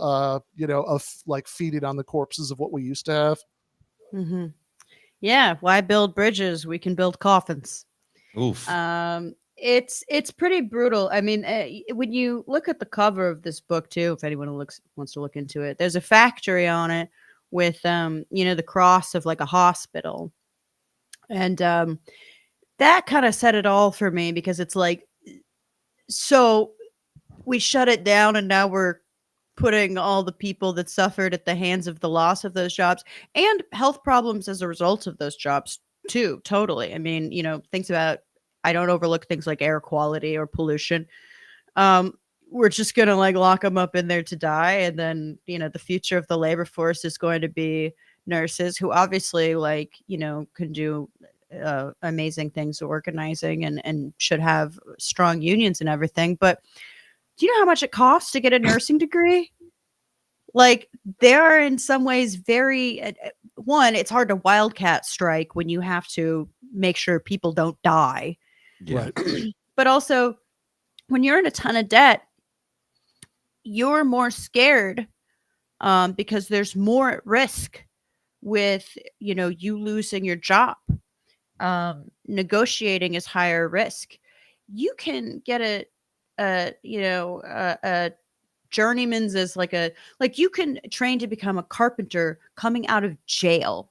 like feeding on the corpses of what we used to have. Yeah, why build bridges? We can build coffins. oof. It's pretty brutal. I mean, when you look at the cover of this book too, if anyone wants to look into it, there's a factory on it with the cross of like a hospital, and that kind of set it all for me, because it's like, so we shut it down, and now we're putting all the people that suffered at the hands of the loss of those jobs and health problems as a result of those jobs too. Totally. I mean, things about, I don't overlook things like air quality or pollution. We're just going to like lock them up in there to die. And then, the future of the labor force is going to be nurses who obviously can do amazing things organizing and should have strong unions and everything. But do you know how much it costs to get a nursing degree? Like, they are in some ways very, one, it's hard to wildcat strike when you have to make sure people don't die. Yeah. Right. But also, when you're in a ton of debt, you're more scared because there's more at risk with, you losing your job. Negotiating is higher risk. You can get a journeyman's as you can train to become a carpenter coming out of jail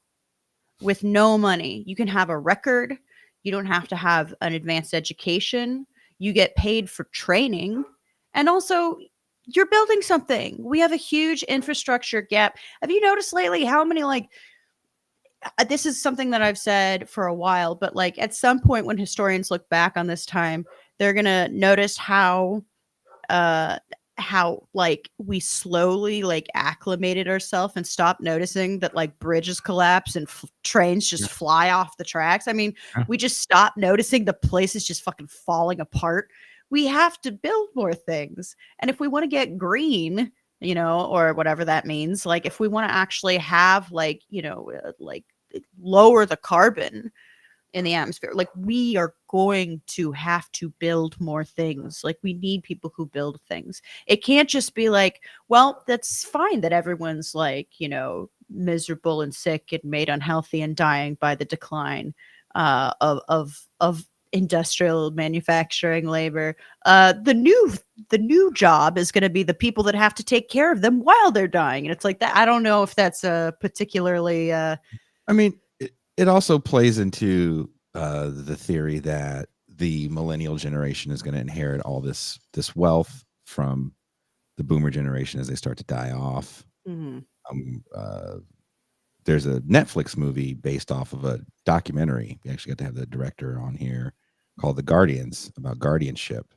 with no money. You can have a record. You don't have to have an advanced education. You get paid for training. And also, you're building something. We have a huge infrastructure gap. Have you noticed lately how many this is something that I've said for a while, but like at some point when historians look back on this time, they're gonna notice how like we slowly like acclimated ourselves and stopped noticing that like bridges collapse and trains just fly off the tracks. I mean, we just stopped noticing the place is just fucking falling apart. We have to build more things. And if we want to get green, or whatever that means, like if we want to actually have like, like lower the carbon in the atmosphere, like we are going to have to build more things. Like we need people who build things. It can't just be like, well, that's fine that everyone's like, miserable and sick and made unhealthy and dying by the decline of industrial manufacturing labor. The new job is going to be the people that have to take care of them while they're dying. And it's like that. I don't know if that's particularly I mean, it also plays into the theory that the millennial generation is going to inherit all this wealth from the boomer generation as they start to die off. Mm-hmm. There's a Netflix movie based off of a documentary. We actually got to have the director on here called The Guardians, about guardianship.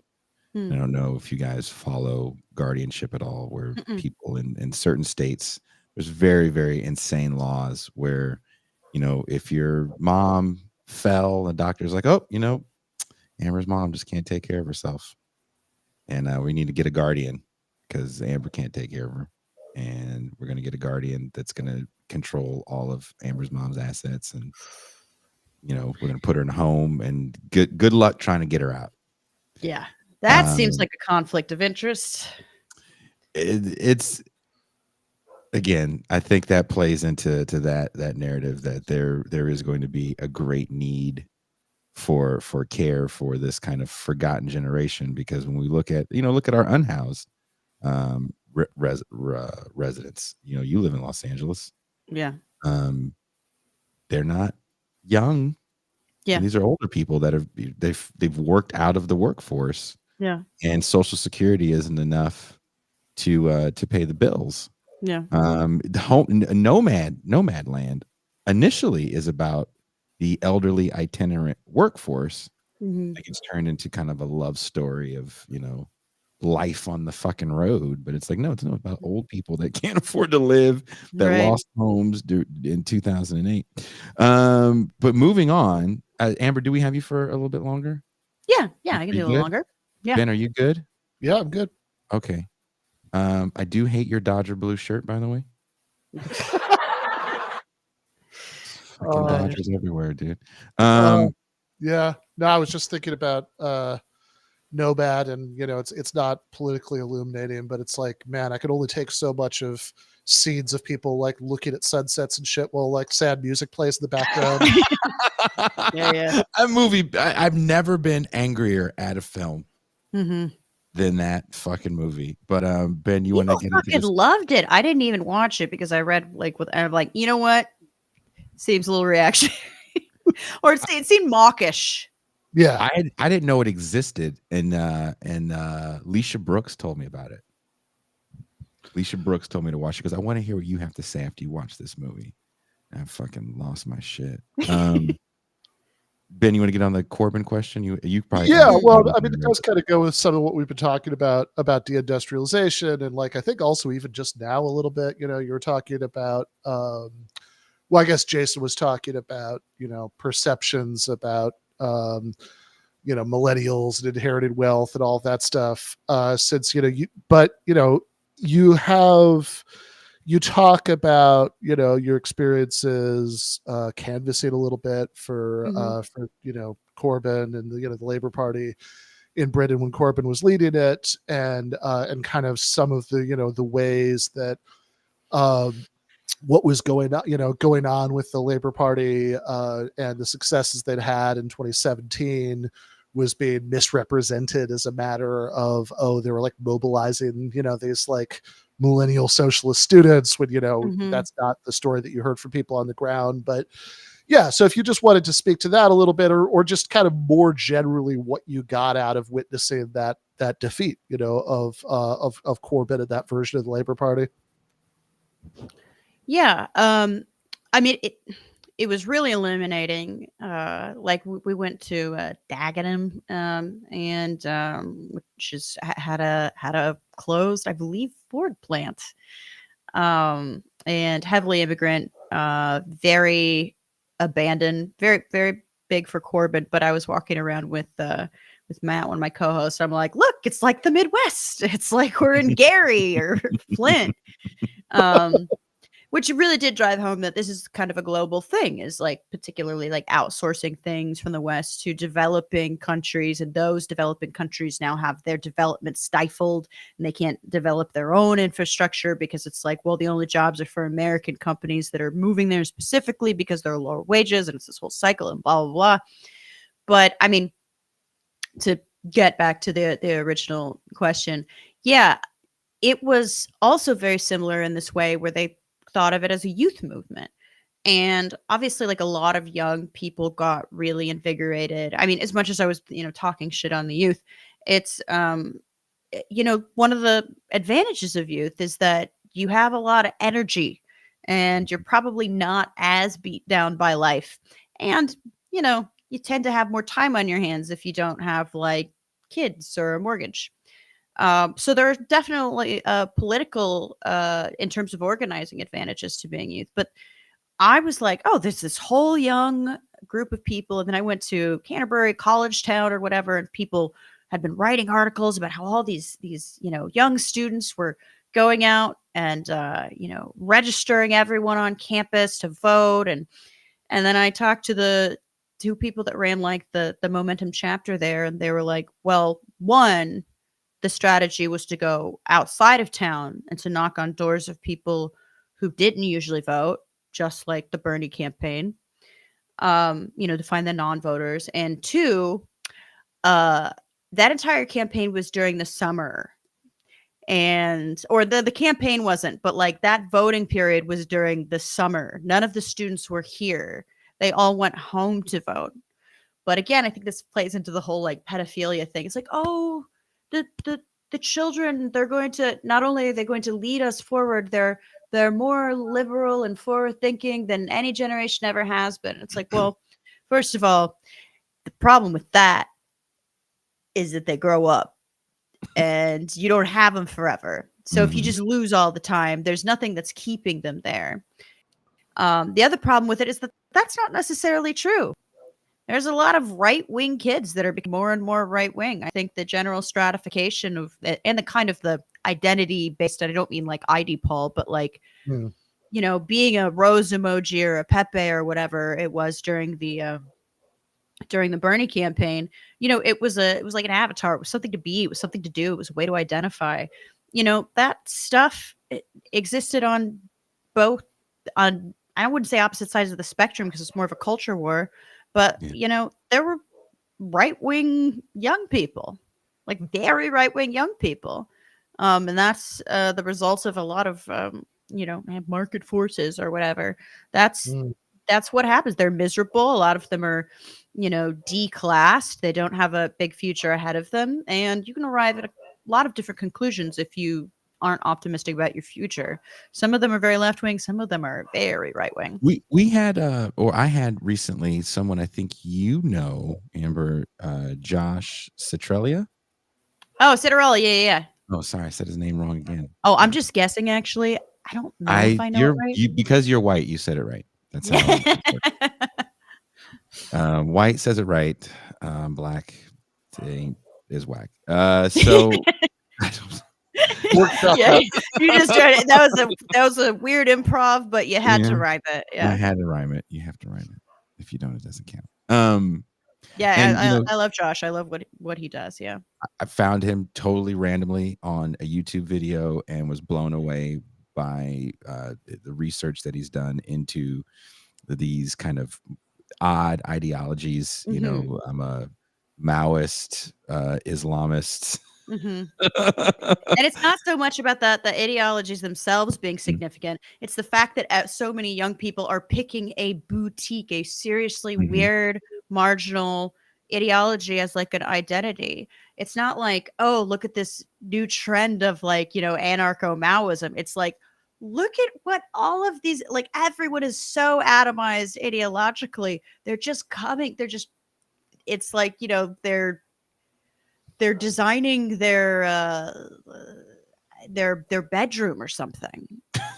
I don't know if you guys follow guardianship at all, where people in certain states, there's very, very insane laws where, if your mom fell, the doctor's like, oh, Amber's mom just can't take care of herself. And we need to get a guardian because Amber can't take care of her. And we're going to get a guardian that's going to control all of Amber's mom's assets. And, we're going to put her in a home, and good luck trying to get her out. Yeah. That seems like a conflict of interest. It's again, I think that plays into that narrative that there is going to be a great need for care for this kind of forgotten generation, because when we look at our unhoused residents, you live in Los Angeles. Yeah. They're not young. Yeah. And these are older people that they've worked out of the workforce. Yeah. And Social Security isn't enough to pay the bills. Yeah. Nomad land initially is about the elderly itinerant workforce. Like it's turned into kind of a love story of, life on the fucking road. But it's like, no, it's not about old people that can't afford to live, that lost homes in 2008. But moving on, Amber, do we have you for a little bit longer? Yeah, I can do a little longer. Yeah. Ben, are you good? Yeah, I'm good. Okay. I do hate your Dodger blue shirt, by the way. Fucking Dodgers everywhere, dude. Yeah. No, I was just thinking about Nomad, and it's not politically illuminating, but it's like, man, I could only take so much of scenes of people like looking at sunsets and shit while like sad music plays in the background. Yeah. A movie. I've never been angrier at a film than that fucking movie. But Ben, you want to get into this? Loved it. I didn't even watch it because I read I'm like, you know what? Seems a little reactionary, or it seemed mawkish. Yeah, I didn't know it existed, and Leisha Brooks told me about it. Leisha Brooks told me to watch it because I want to hear what you have to say after you watch this movie. I fucking lost my shit. Ben, you want to get on the Corbyn question? You probably well, I mean, it does kind of go with some of what we've been talking about deindustrialization, and like I think also even just now a little bit. You were talking about. Well, I guess Jason was talking about perceptions about millennials and inherited wealth and all that stuff. Since you talk about your experiences canvassing a little bit for Corbyn and the Labour Party in Britain when Corbyn was leading it, and kind of some of the ways that what was going on with the Labour Party and the successes they'd had in 2017 was being misrepresented as a matter of, they were like mobilizing, these like millennial socialist students when, that's not the story that you heard from people on the ground. But yeah, so if you just wanted to speak to that a little bit, or just kind of more generally what you got out of witnessing that that defeat, of Corbyn and that version of the Labour Party. Yeah. I mean, it was really illuminating. Like we went to Dagenham, which is had a closed, I believe, Ford plant, and heavily immigrant, very abandoned, very very big for Corbyn. But I was walking around with Matt, one of my co-hosts. I'm like, look, it's like the Midwest. It's like we're in Gary or Flint. Which really did drive home that this is kind of a global thing, is like particularly like outsourcing things from the West to developing countries. And those developing countries now have their development stifled and they can't develop their own infrastructure because it's like, well, the only jobs are for American companies that are moving there specifically because there are lower wages, and it's this whole cycle and blah, blah, blah. But I mean, to get back to the original question, yeah, it was also very similar in this way where they thought of it as a youth movement. And obviously, like, a lot of young people got really invigorated. I mean, as much as I was, talking shit on the youth, it's, one of the advantages of youth is that you have a lot of energy and you're probably not as beat down by life. And, you tend to have more time on your hands if you don't have like kids or a mortgage. So there are definitely political, in terms of organizing, advantages to being youth. But I was like, oh, there's this whole young group of people. And then I went to Canterbury, College Town or whatever, and people had been writing articles about how all these young students were going out and, registering everyone on campus to vote. And then I talked to the two people that ran like the Momentum chapter there, and they were like, well, one, the strategy was to go outside of town and to knock on doors of people who didn't usually vote, just like the Bernie campaign, to find the non-voters. And two, that entire campaign was during the summer. Or the campaign wasn't, but like that voting period was during the summer. None of the students were here. They all went home to vote. But again, I think this plays into the whole like pedophilia thing. It's like, oh, the children, they're going to, not only are they going to lead us forward, they're more liberal and forward thinking than any generation ever has been. It's like, well, first of all, the problem with that is that they grow up and you don't have them forever. So if you just lose all the time, there's nothing that's keeping them there. The other problem with it is that that's not necessarily true. There's a lot of right-wing kids that are becoming more and more right-wing. I think the general stratification of and the kind of the identity-based, I don't mean like ID poll, but like, being a rose emoji or a Pepe or whatever it was during the Bernie campaign, it was like an avatar. It was something to be. It was something to do. It was a way to identify. That stuff existed on both, I wouldn't say opposite sides of the spectrum because it's more of a culture war. But, there were right-wing young people, like very right-wing young people. And that's the result of a lot of, market forces or whatever. That's what happens. They're miserable. A lot of them are, declassed. They don't have a big future ahead of them. And you can arrive at a lot of different conclusions if you aren't optimistic about your future. Some of them are very left-wing. Some of them are very right-wing. We had I had recently someone, I think Amber, Josh Citrellia. Oh, Citarella, yeah. Oh, sorry, I said his name wrong again. Oh, I'm just guessing. Actually, I don't know if I know it right. Because you're white, you said it right. That's how. White says it right. Black is whack. So. I don't. Yeah, you just tried it. That was a weird improv, but you had to rhyme it. Yeah, I had to rhyme it. You have to rhyme it. If you don't, it doesn't count. I love Josh. I love what he does. Yeah, I found him totally randomly on a YouTube video and was blown away by the research that he's done into these kind of odd ideologies. I'm a Maoist, Islamist. And it's not so much about the ideologies themselves being significant. It's the fact that so many young people are picking a boutique, a seriously weird, marginal ideology as like an identity. It's not like, oh, look at this new trend of like, anarcho-Maoism. It's like, look at what all of these, like, everyone is so atomized ideologically. They're just coming. It's like, they're designing their bedroom or something,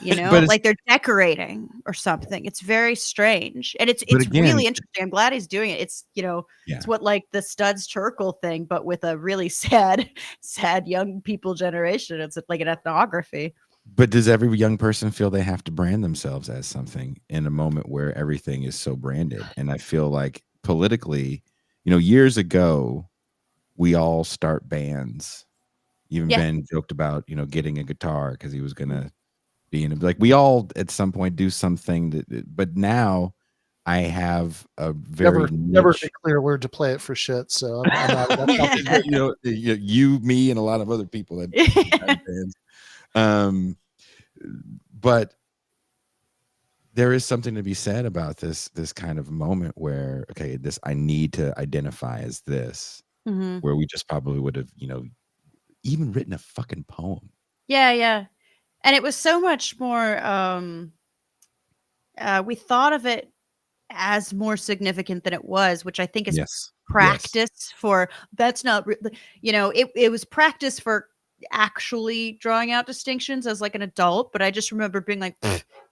But like they're decorating or something. It's very strange, and it's again, really interesting. I'm glad he's doing it. It's yeah. it's what like the Studs Terkel thing, but with a really sad young people generation. It's like an ethnography. But does every young person feel they have to brand themselves as something in a moment where everything is so branded? And I feel like politically, years ago, we all start bands. Even Yeah. Ben joked about, getting a guitar because he was going to be in like, we all at some point do something but now I have a very never niche, a clear word to play it for shit. So I'm out of that. you, me, and a lot of other people that have bands. But there is something to be said about this kind of moment where, okay, I need to identify as this, Mhm. where we just probably would have, even written a fucking poem. Yeah. And it was so much more, we thought of it as more significant than it was, which I think is Yes. practice for, that's not, it was practice for actually drawing out distinctions as like an adult, but I just remember being like,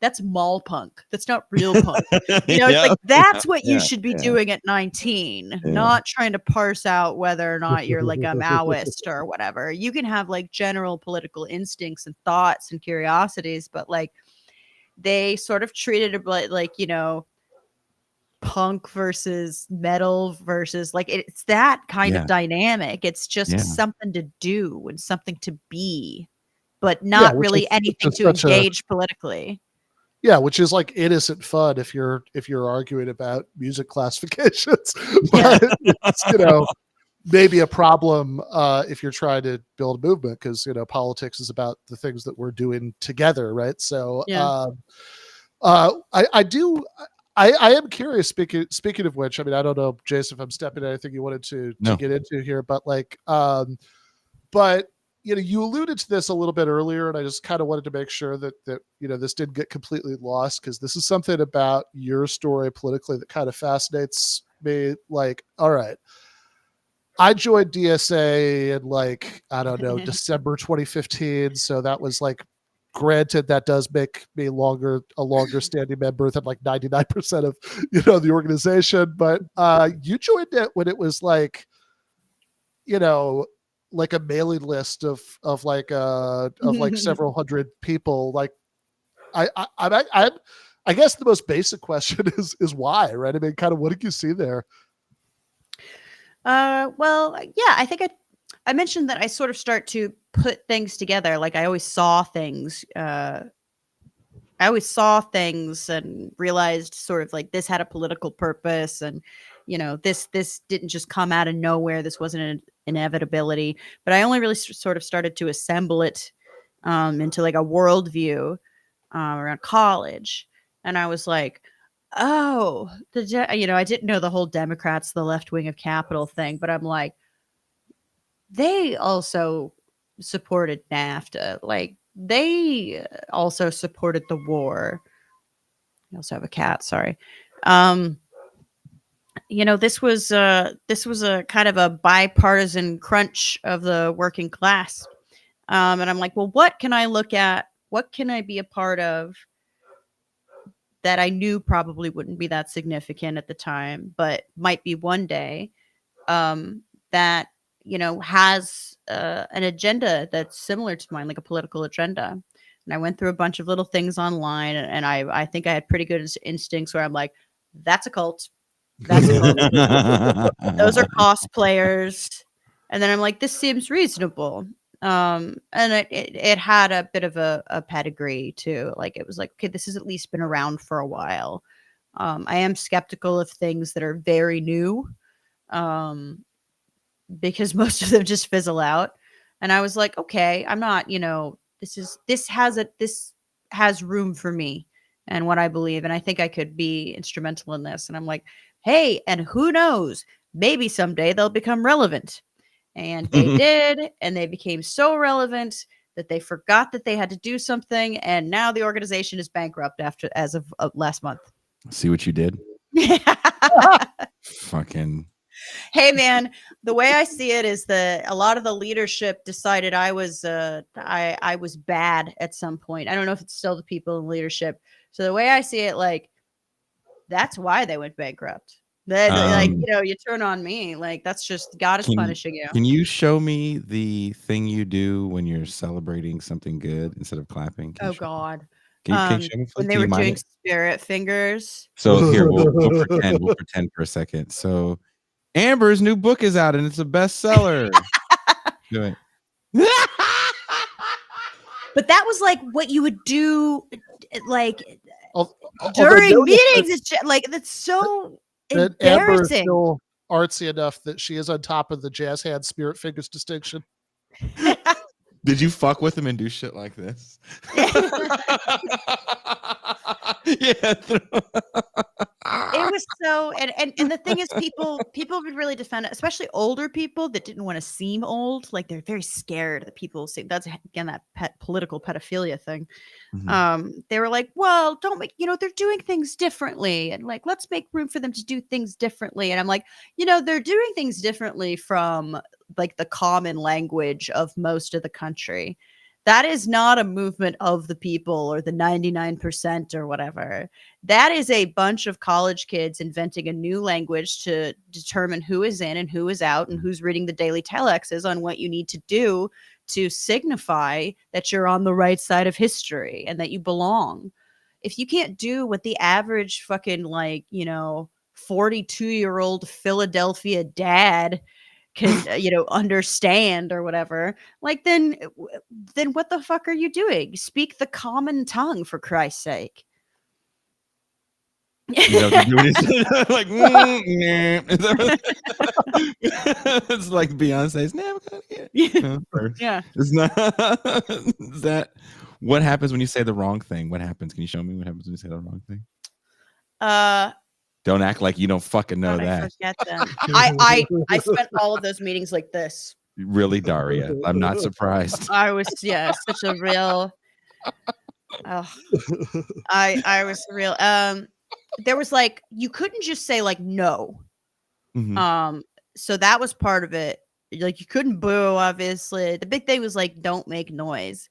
that's mall punk. That's not real punk. It's like, that's what you should be doing at 19, not trying to parse out whether or not you're like a Maoist or whatever. You can have like general political instincts and thoughts and curiosities, but like they sort of treated it like, punk versus metal versus like, it's that kind of dynamic. It's just something to do and something to be, but not really anything to engage politically. Yeah, which is like innocent fun if you're arguing about music classifications, but it's, maybe a problem if you're trying to build a movement, because politics is about the things that we're doing together, right? So I am curious. Speaking of which, I mean, I don't know, Jason, if I'm stepping anything you wanted to get into here, but like, but you alluded to this a little bit earlier, and I just kind of wanted to make sure that this didn't get completely lost, because this is something about your story politically that kind of fascinates me. Like, all right, I joined DSA in like, I don't know, December 2015, so that was like, granted, that does make me a longer standing member than like 99% of the organization, but you joined it when it was like, like a mailing list of like several hundred people. Like, I guess the most basic question is why, right? I mean, kind of what did you see there? Well, yeah, I think I mentioned that I sort of start to put things together. Like I always saw things. I always saw things and realized sort of like this had a political purpose, and this didn't just come out of nowhere. This wasn't an inevitability. But I only really sort of started to assemble it into like a worldview around college, and I was like, oh, I didn't know the whole Democrats, the left wing of capital thing, but I'm like, they also supported NAFTA. Like they also supported the war. I also have a cat. Sorry. This was a kind of a bipartisan crunch of the working class. And I'm like, well, what can I look at? What can I be a part of that I knew probably wouldn't be that significant at the time, but might be one day, that, has an agenda that's similar to mine, like a political agenda. And I went through a bunch of little things online, and I think I had pretty good instincts where I'm like, that's a cult. That's a cult. Those are cosplayers. And then I'm like, this seems reasonable. And it had a bit of a pedigree too. Like it was like, okay, this has at least been around for a while. I am skeptical of things that are very new, because most of them just fizzle out. And I was like, okay, I'm not, this has room for me and what I believe, and I think I could be instrumental in this. And I'm like, hey, and who knows? maybe someday they'll become relevant. And they did, and they became so relevant that they forgot that they had to do something, and now the organization is bankrupt as of last month. See what you did? Fucking. Hey man, the way I see it is that a lot of the leadership decided I was bad at some point. I don't know if it's still the people in leadership. So the way I see it, like, that's why they went bankrupt. Like, you turn on me, like, that's just God is punishing you. Can you show me the thing you do when you're celebrating something good instead of clapping? Oh God. Can you show me, when they were doing spirit fingers. So here we'll pretend for a second. So Amber's new book is out and it's a bestseller. Do it. But that was like what you would do, like during meetings. It's just, like, that's so embarrassing. Amber is still artsy enough that she is on top of the jazz hand spirit fingers distinction. Did you fuck with him and do shit like this? Yeah. It was so, and the thing is, people would really defend it, especially older people that didn't want to seem old. Like, they're very scared that people say, that's again that political pedophilia thing. Mm-hmm. They were like, well, don't make, they're doing things differently, and like, let's make room for them to do things differently. And I'm like, they're doing things differently from like the common language of most of the country. That is not a movement of the people or the 99% or whatever. That is a bunch of college kids inventing a new language to determine who is in and who is out and who's reading the daily telexes on what you need to do to signify that you're on the right side of history and that you belong. If you can't do what the average fucking 42-year-old Philadelphia dad can understand or whatever, like, then what the fuck are you doing? Speak the common tongue, for Christ's sake. Like it's like Beyonce's never gonna get yeah. It's not. Is that what happens when you say the wrong thing? What happens? Can you show me what happens when you say the wrong thing? Don't act like you don't fucking know that. I forget them. I spent all of those meetings like this. Really, Daria? I'm not surprised. I was such a real. I was real. There was like, you couldn't just say like no. Mm-hmm. So that was part of it. Like, you couldn't boo. Obviously, the big thing was like, don't make noise.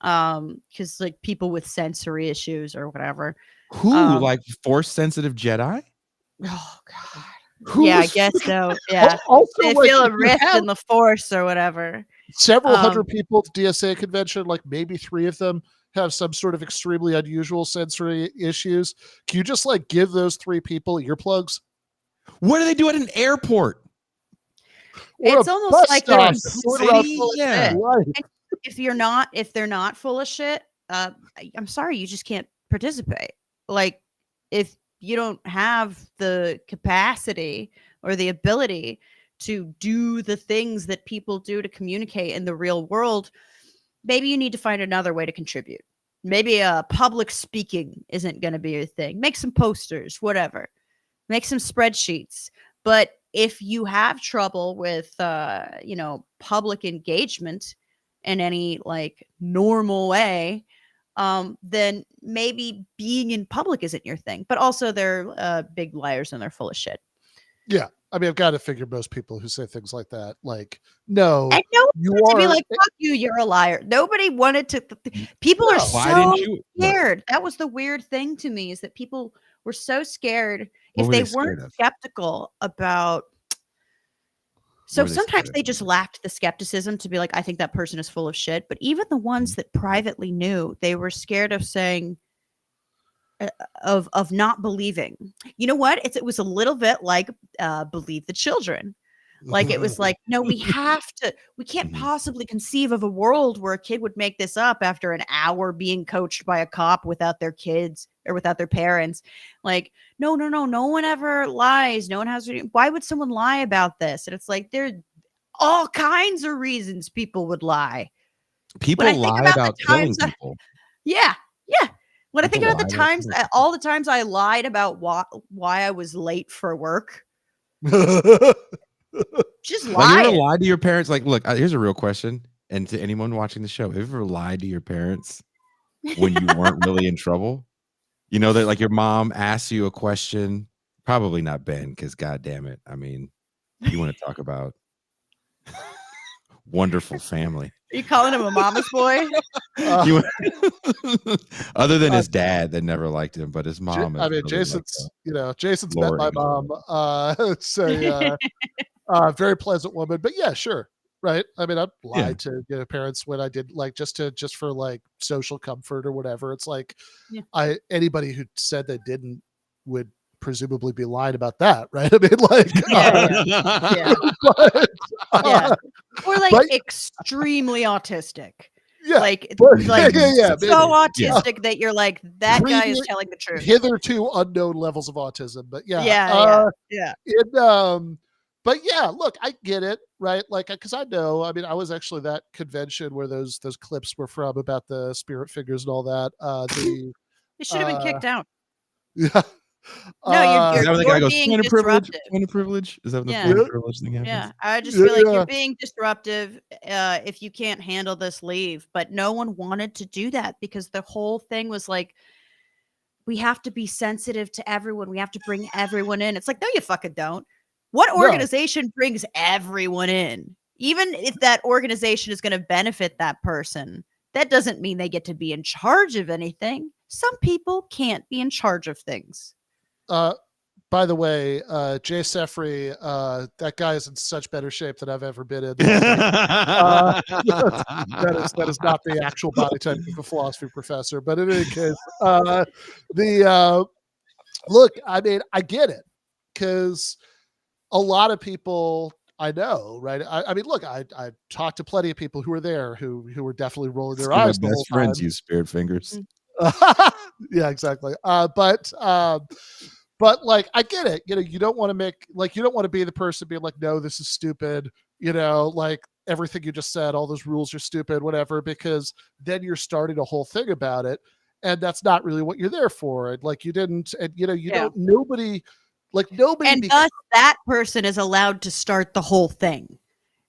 Because like people with sensory issues or whatever. Who like force sensitive Jedi? Oh God. Yeah, I guess so. Yeah. Also, they feel a rift in the force or whatever. Several hundred people at the DSA convention, like maybe 3 of them have some sort of extremely unusual sensory issues. Can you just like give those 3 people earplugs? What do they do at an airport? It's almost like they're yeah. If they're not full of shit, I'm sorry, you just can't participate. Like, if you don't have the capacity or the ability to do the things that people do to communicate in the real world, maybe you need to find another way to contribute. Maybe public speaking isn't going to be your thing. Make some posters, whatever. Make some spreadsheets. But if you have trouble with, public engagement in any like normal way, then maybe being in public isn't your thing. But also, they're big liars and they're full of shit. Yeah. I mean, I've got to figure most people who say things like that, like, no, and no one wanted to be like, fuck you, you're a liar. Nobody wanted to. People are so scared. That was the weird thing to me, is that people were so scared if they weren't skeptical about. So sometimes they just lacked the skepticism to be like, I think that person is full of shit. But even the ones that privately knew, they were scared of saying, of not believing. You know what? It was a little bit like Believe the Children. Like, it was like, no, we can't possibly conceive of a world where a kid would make this up after an hour being coached by a cop without their kids or without their parents. Like, no one ever lies. No one has. Why would someone lie about this? And it's like, there are all kinds of reasons people would lie. People lie about killing people. Yeah. When I think about all the times I lied about why I was late for work, Just Have you ever lie. lied to your parents? Like, look, here's a real question, and to anyone watching the show, have you ever lied to your parents when you weren't really in trouble? You know that, like, your mom asks you a question. Probably not Ben, because God damn it, I mean, you want to talk about wonderful family. Are you calling him a mama's boy? Other than his dad that never liked him, but his mom. I mean, really Jason's, Jason's Lord. met my mom. It's a very pleasant woman, but yeah, sure. Right. I mean, I'd lie to parents when I did just for like social comfort or whatever. It's like anybody who said they didn't would presumably be lying about that, right? I mean, like, or like extremely autistic. Yeah, like so autistic that you're like, that guy is telling the truth. Hitherto unknown levels of autism, but but yeah, look, I get it, right? Like, because I know, I mean, I was actually that convention where those clips were from about the spirit figures and all that. They should have been kicked out. Yeah. No, you're being disruptive. Point of privilege? Is that the point of privilege thing happens? Yeah, I just feel like you're being disruptive. If you can't handle this, leave. But no one wanted to do that because the whole thing was like, we have to be sensitive to everyone. We have to bring everyone in. It's like, no, you fucking don't. What organization brings everyone in? Even if that organization is going to benefit that person, that doesn't mean they get to be in charge of anything. Some people can't be in charge of things. By the way, Jay Sefri, that guy is in such better shape than I've ever been in. That is not the actual body type of a philosophy professor. But in any case, look, I mean, I get it, because a lot of people I know, right? I mean, look, I talked to plenty of people who were there who were definitely rolling their eyes. My best friends use spirit fingers. Yeah, exactly. But like, I get it. You don't want to you don't want to be the person being like, no, this is stupid. Like everything you just said, all those rules are stupid, whatever, because then you're starting a whole thing about it. And that's not really what you're there for. And like, you didn't, and don't, nobody. And thus that person is allowed to start the whole thing.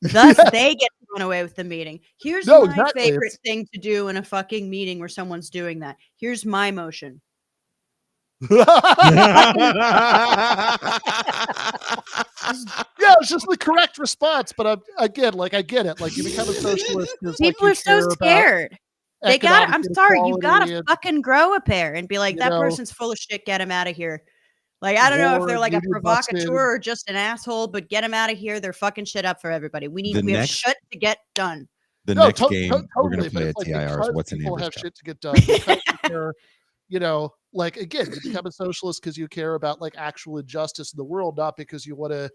Thus they get to run away with the meeting. Here's my favorite thing to do in a fucking meeting where someone's doing that. Here's my motion. Yeah, it's just the correct response. But I get it. Like, you become a socialist. People are so scared. They got. I'm sorry, you gotta fucking grow a pair and be like, that person's full of shit. Get him out of here. Like, I don't know if they're like a provocateur or just an asshole, but get them out of here. They're fucking shit up for everybody. We have shit to get done. The next game we're going to play at TiR is What's in People Amber's have Cup. shit to get done. Like, again, you become a socialist because you care about like actual injustice in the world, not because you want to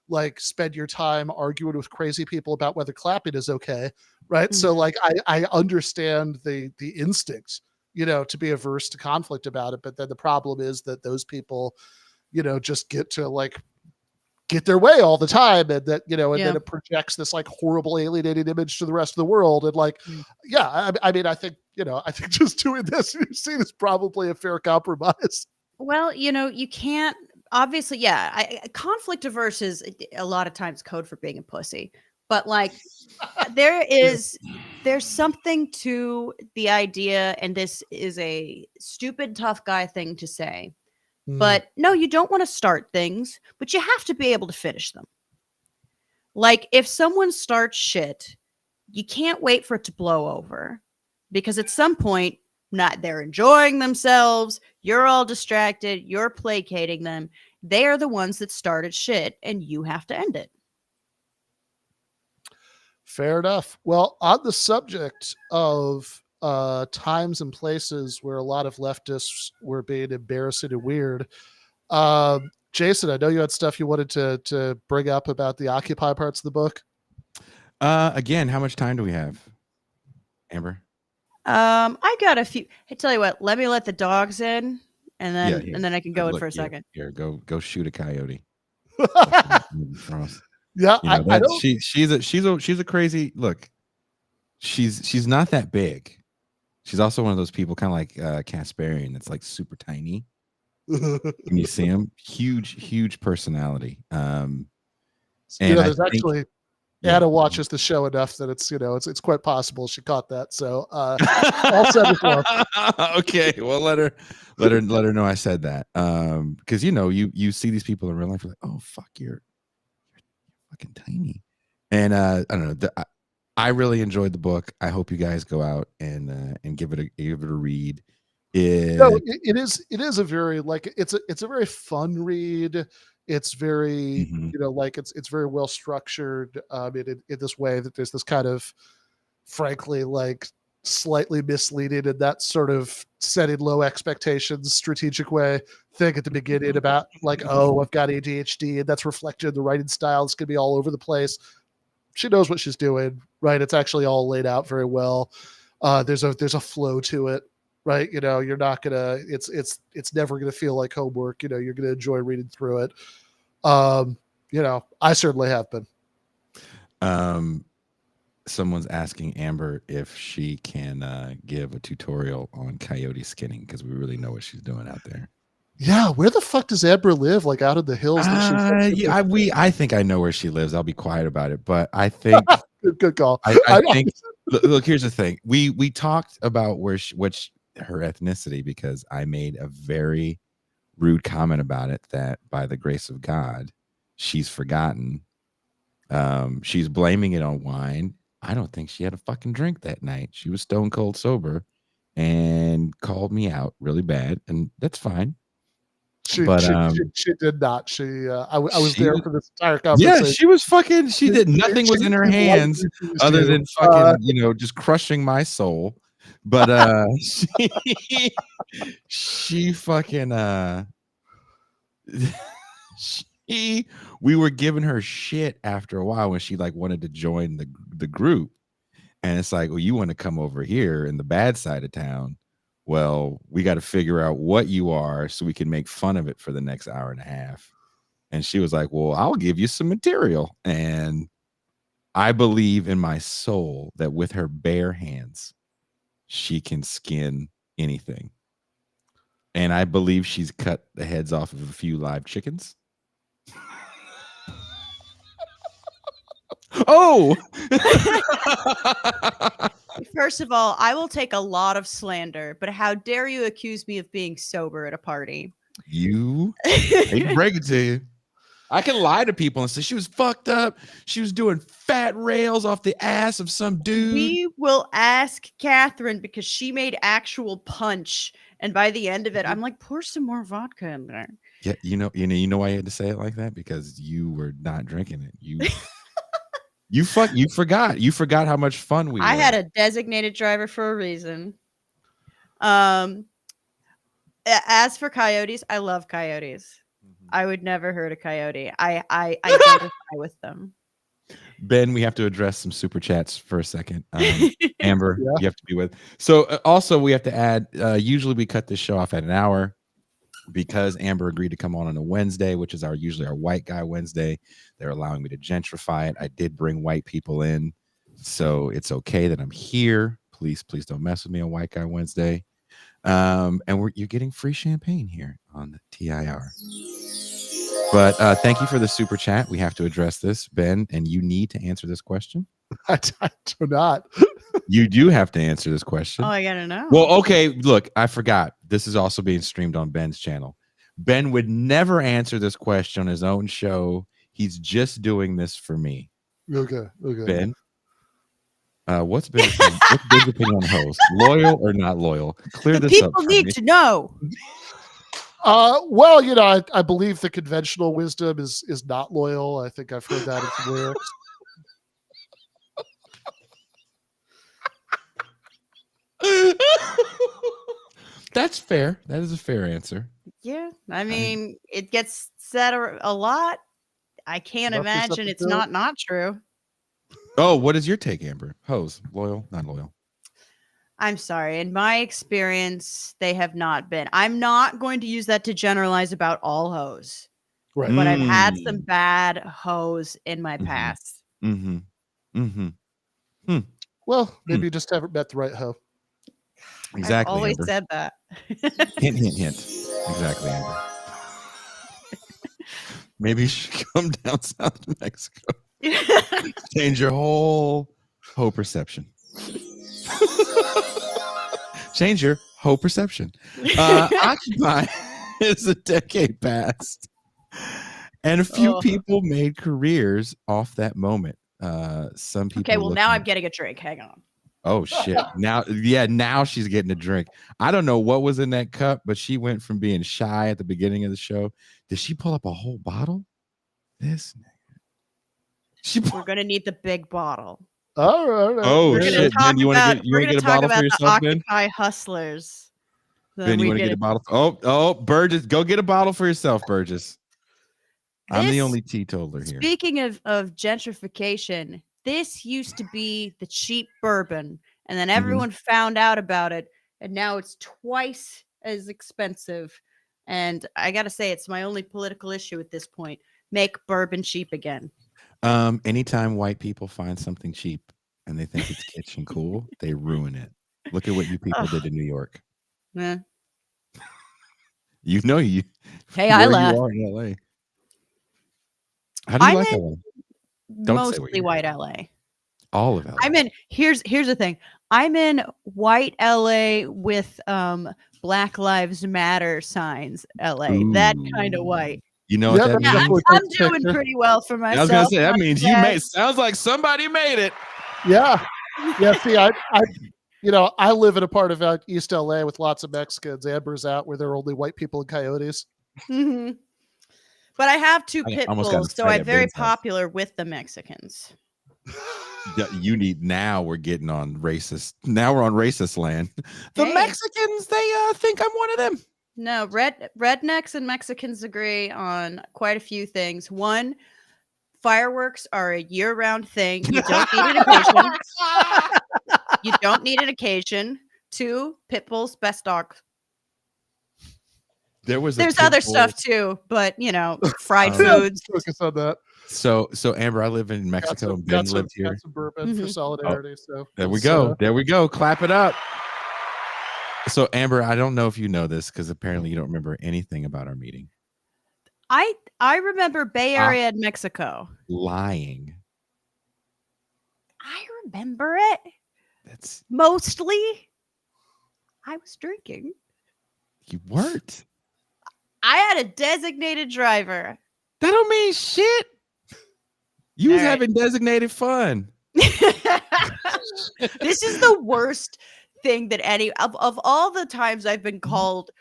like spend your time arguing with crazy people about whether clapping is okay, right? Mm-hmm. So like, I understand the instincts, to be averse to conflict about it, but then the problem is that those people just get to like get their way all the time, and that then it projects this like horrible alienating image to the rest of the world. And like, I mean, I think just doing this, you've seen, is probably a fair compromise. Well, you can't obviously, conflict averse is a lot of times code for being a pussy, but like there's something to the idea, and this is a stupid tough guy thing to say. But no, you don't want to start things, but you have to be able to finish them. Like, if someone starts shit, you can't wait for it to blow over, because at some point, they're enjoying themselves. You're all distracted. You're placating them. They are the ones that started shit, and you have to end it. Fair enough. Well, on the subject of times and places where a lot of leftists were being embarrassing and weird, Jason, I know you had stuff you wanted to bring up about the Occupy parts of the book. Again, how much time do we have, Amber? I got a few. Hey, tell you what, let me let the dogs in, and then I can go in for a second. Here, go shoot a coyote. Yeah, she's a crazy look. She's not that big. She's also one of those people kind of like Kasparian that's like super tiny. when you see him. Huge personality. And there's actually yeah. Anna watches the show enough that it's it's quite possible she caught that. So all said as well. Okay, well let her know I said that. Because you see these people in real life, you're like, oh fuck, you're fucking tiny. And I don't know. I really enjoyed the book. I hope you guys go out and give it a read. It is a very it's a very fun read. It's very it's very well structured in this way that there's this kind of frankly slightly misleading and that sort of setting low expectations strategic way thing at the beginning about oh, I've got ADHD and that's reflected in the writing style. It's gonna be all over the place. She knows what she's doing, right? It's actually all laid out very well. There's a flow to it, right? You're not gonna it's never gonna feel like homework. You're gonna enjoy reading through it. I certainly have been. Someone's asking Amber if she can give a tutorial on coyote skinning because we really know what she's doing out there. Yeah, where the fuck does Amber live? Like out in the hills? I think I know where she lives. I'll be quiet about it, but I think good call. I think look, here's the thing. We talked about her ethnicity because I made a very rude comment about it that by the grace of God, she's forgotten. She's blaming it on wine. I don't think she had a fucking drink that night. She was stone cold sober and called me out really bad, and that's fine. She did not. I was there for this entire conversation. Yeah, she was fuking. She did nothing was in her hands other than fucking, just crushing my soul. But she fucking we were giving her shit after a while when she wanted to join the group, and it's like, well, you want to come over here in the bad side of town. Well, we got to figure out what you are so we can make fun of it for the next hour and a half. And she was like, well, I'll give you some material. And I believe in my soul that with her bare hands, she can skin anything. And I believe she's cut the heads off of a few live chickens. Oh! First of all, I will take a lot of slander, but how dare you accuse me of being sober at a party? I hate to break it to you. I can lie to people and say she was fucked up. She was doing fat rails off the ass of some dude. We will ask Catherine because she made actual punch, and by the end of it, I'm like, pour some more vodka in there. Yeah, you know why I had to say it like that? Because you were not drinking it. You forgot how much fun we were. I had a designated driver for a reason. As for coyotes, I love coyotes. Mm-hmm. I would never hurt a coyote. I identify with them. Ben, we have to address some super chats for a second. Amber, you have to be with. So also we have to add, usually we cut this show off at an hour. Because Amber agreed to come on a Wednesday, which is usually our white guy Wednesday. They're allowing me to gentrify it. I did bring white people in, so it's okay that I'm here. Please don't mess with me on White Guy Wednesday. And you're getting free champagne here on the TiR. But thank you for the super chat. We have to address this, Ben, and you need to answer this question. I do not. You do have to answer this question. Oh, I gotta know. Well, okay, look, I forgot. This is also being streamed on Ben's channel. Ben would never answer this question on his own show. He's just doing this for me. Okay. Ben, what's Ben's opinion on host? Loyal or not loyal? Clear this up. People need to know. Well, I believe the conventional wisdom is not loyal. I think I've heard that in some lyrics. That's fair. That is a fair answer. Yeah, I mean, it gets said a lot. I can't imagine it's not true. Oh, what is your take, Amber? Hoes, loyal, not loyal? I'm sorry. In my experience, they have not been. I'm not going to use that to generalize about all hoes. Right. But I've had some bad hoes in my past. Mm-hmm. Mm-hmm. Well, maybe you just haven't met the right hoe. Exactly. I've always Amber. said that. Hint. Exactly, Amber. Maybe you should come down south to Mexico. Change your whole perception. Change your whole perception. Occupy is a decade past, and a few people made careers off that moment. Some people. Okay, well, now I'm getting a drink. Hang on. Oh shit! Now she's getting a drink. I don't know what was in that cup, but she went from being shy at the beginning of the show. Did she pull up a whole bottle? This nigga. We're gonna need the big bottle. All right. Oh shit! Ben, you want to get a bottle for yourself, Ben? Occupy hustlers. Ben, you want to get a bottle? Oh, Burgess, go get a bottle for yourself, Burgess. I'm the only teetotaler here. Speaking of gentrification, this used to be the cheap bourbon, and then everyone found out about it, and now it's twice as expensive. And I gotta say, it's my only political issue at this point. Make bourbon cheap again. Anytime white people find something cheap and they think it's kitchen cool, they ruin it. Look at what you people did in New York. Yeah. You know you. Hey, I laugh. You are in LA. How do you like LA? Don't mostly white LA. All of LA. I'm in. Here's the thing. I'm in white LA with Black Lives Matter signs. LA. Ooh. That kind of white. You know what that means? I'm doing pretty well for myself. I was gonna say that means you made. Sounds like somebody made it. Yeah. See, I live in a part of East LA with lots of Mexicans. Amber's out where there are only white people and coyotes. Mm-hmm. But I have two pit bulls, so I'm very popular with the Mexicans. We're getting on racist. Now we're on racist land. The Mexicans, they think I'm one of them. No, rednecks and Mexicans agree on quite a few things. One, fireworks are a year-round thing. You don't need an occasion. You don't need an occasion. Two, pit bulls, best dogs. There's other stuff too, but fried foods. Focus on that. So Amber, I live in Mexico. Ben lived here. Got some bourbon for solidarity. So there we go. There we go. Clap it up. So Amber, I don't know if you know this because apparently you don't remember anything about our meeting. I remember Bay Area and Mexico. Lying. I remember it. That's mostly. I was drinking. You weren't. I had a designated driver. That don't mean shit. You was having designated fun. This is the worst thing that of all the times I've been called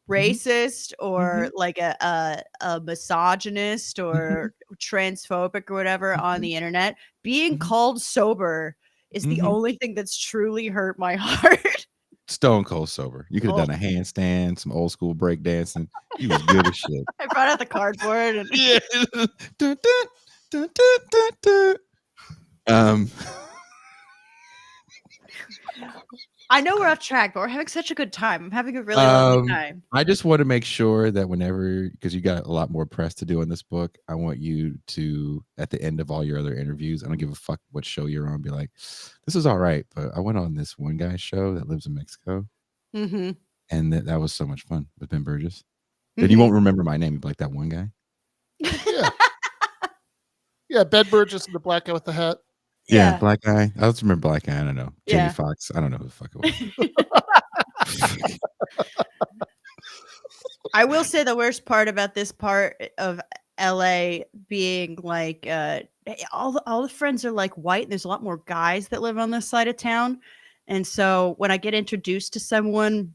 racist or like a misogynist or transphobic or whatever on the internet, being called sober is the only thing that's truly hurt my heart. Stone cold sober. You could have done a handstand, some old school break dancing. You was good as shit. I brought out the cardboard and I know we're off track, but we're having such a good time. I'm having a really lovely time. I just want to make sure that whenever, because you got a lot more press to do on this book, I want you to, at the end of all your other interviews, I don't give a fuck what show you're on, be like, this is all right, but I went on this one guy's show that lives in Mexico, and that was so much fun with Ben Burgess. Then you won't remember my name, you'd be like, that one guy? Yeah, Ben Burgess and the black guy with the hat. Yeah, black guy. I just remember black guy. I don't know. Jamie Foxx. I don't know who the fuck it was. I will say the worst part about this part of LA being like all the friends are like white, and there's a lot more guys that live on this side of town. And so when I get introduced to someone,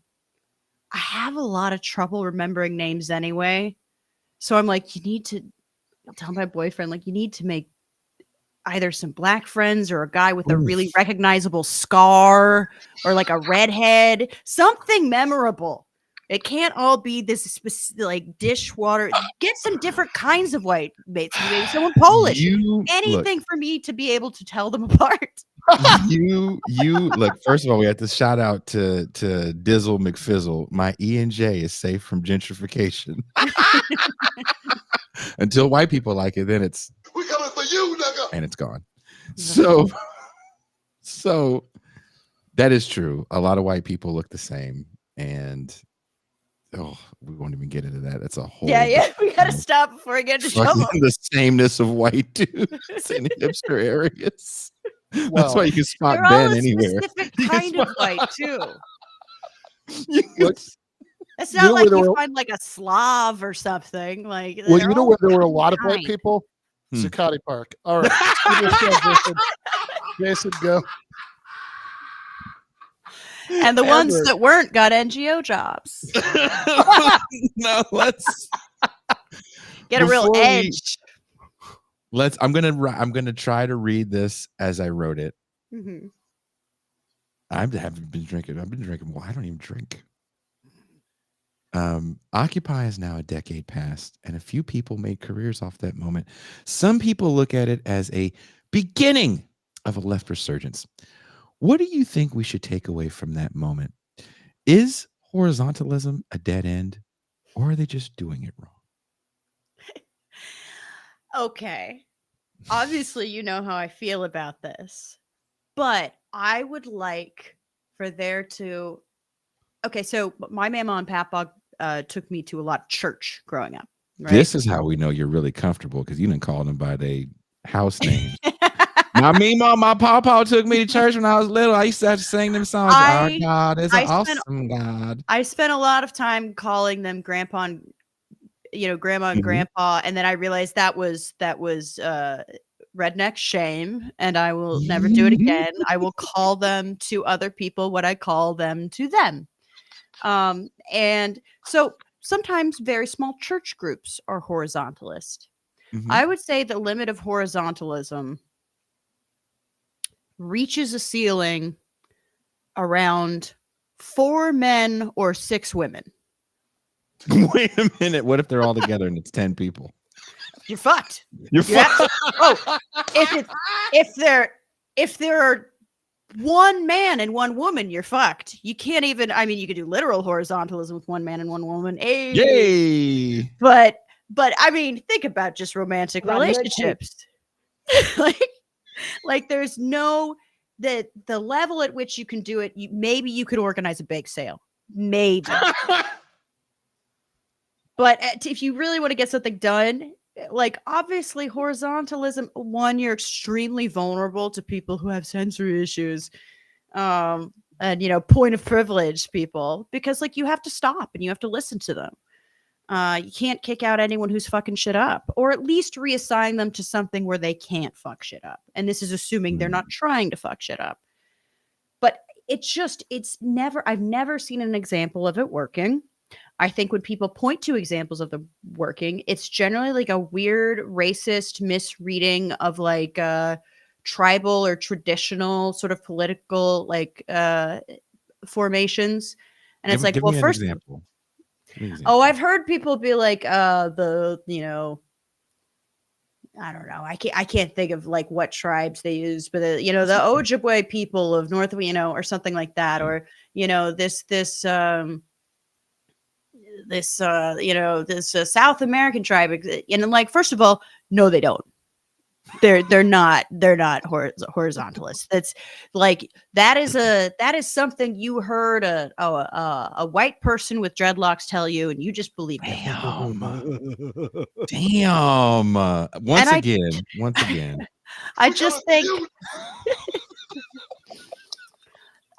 I have a lot of trouble remembering names anyway. So I'm like, I'll tell my boyfriend, like, you need to make either some black friends or a guy with a really recognizable scar or like a redhead, something memorable. It can't all be this like dishwater. Get some different kinds of white mates. Maybe someone Polish. Anything for me to be able to tell them apart. you look. First of all, we have to shout out to Dizzle McFizzle. My E&J is safe from gentrification. Until white people like it, then it's we coming for you, nigga, and it's gone. So that is true. A lot of white people look the same, and Oh, we won't even get into that. That's a whole. Yeah. We gotta different- stop before I get into Fucking trouble. the sameness of white dudes in hipster areas. That's Well, why you can spot They're all Ben a anywhere. specific You can kind of spot- white too. you can Look, It's You know not where like there you were- find like a Slav or something. Like, well, they're you know all where there were a one lot of white kind. people? Hmm. Zuccotti Park. All right. Jason, go. And the ones Edward. that weren't got NGO jobs. No, let's Get a real Before we- edge. I'm gonna try to read this as I wrote it. Mhm. I haven't been drinking. I've been drinking. Well, I don't even drink. Occupy is now a decade past, and a few people made careers off that moment. Some people look at it as a beginning of a left resurgence. What do you think we should take away from that moment? Is horizontalism a dead end, or are they just doing it wrong? Okay. Obviously, you know how I feel about this, but I would like for there to. Okay, so my mama and papa took me to a lot of church growing up. Right? This is how we know you're really comfortable, because you didn't call them by their house names. My mama, my papa took me to church when I was little. I used to have to sing them songs. Our God is an awesome God. I spent a lot of time calling them grandpa and grandma and Mhm. grandpa, and then I realized that was redneck shame, and I will never do it again. I will call them to other people what I call them to them. And so sometimes very small church groups are horizontalist. Mhm. I would say the limit of horizontalism reaches a ceiling around 4 men or 6 women. Wait a minute. What if they're all together and it's 10 people? You're fucked. You're You have to- if there are 1 man and 1 woman, you're fucked. You can't even. I mean, you could do literal horizontalism with 1 man and 1 woman. Hey. Yay! But I mean, think about just romantic relationships. like there's no the level at which you can do it. Maybe you could organize a bake sale. Maybe. But if you really want to get something done, like obviously horizontalism, one, you're extremely vulnerable to people who have sensory issues, and point of privilege people, because like you have to stop and you have to listen to them. You can't kick out anyone who's fucking shit up, or at least reassign them to something where they can't fuck shit up. And this is assuming they're not trying to fuck shit up. But I've never seen an example of it working. I think when people point to examples of them working, it's generally like a weird racist misreading of like tribal or traditional sort of political like formations. And it's like, give well, me an first, example. Give me an example. oh, I've heard people be like, I don't know. I can't think of like what tribes they use, but the Ojibwe people of North, or something like that, or this South American tribe, and I'm like, first of all, no, they don't. They're not horizontalists. That's like that is something you heard a white person with dreadlocks tell you, and you just believe it. Damn. Once again.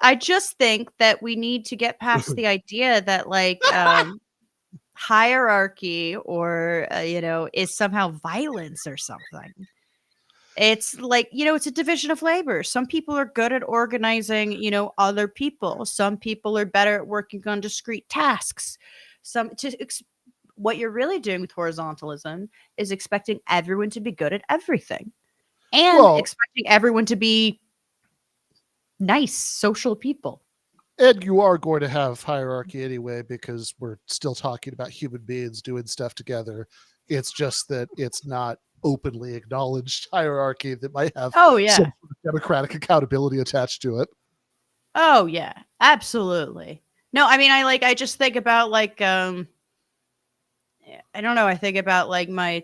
I just think that we need to get past the idea that like hierarchy or is somehow violence or something. It's like, it's a division of labor. Some people are good at organizing, other people. Some people are better at working on discrete tasks. What you're really doing with horizontalism is expecting everyone to be good at everything, and expecting everyone to be nice, social people. And you are going to have hierarchy anyway, because we're still talking about human beings doing stuff together. It's just that it's not openly acknowledged hierarchy that might have some democratic accountability attached to it. Oh yeah, absolutely. No, I mean, I just think about like, I don't know. I think about like my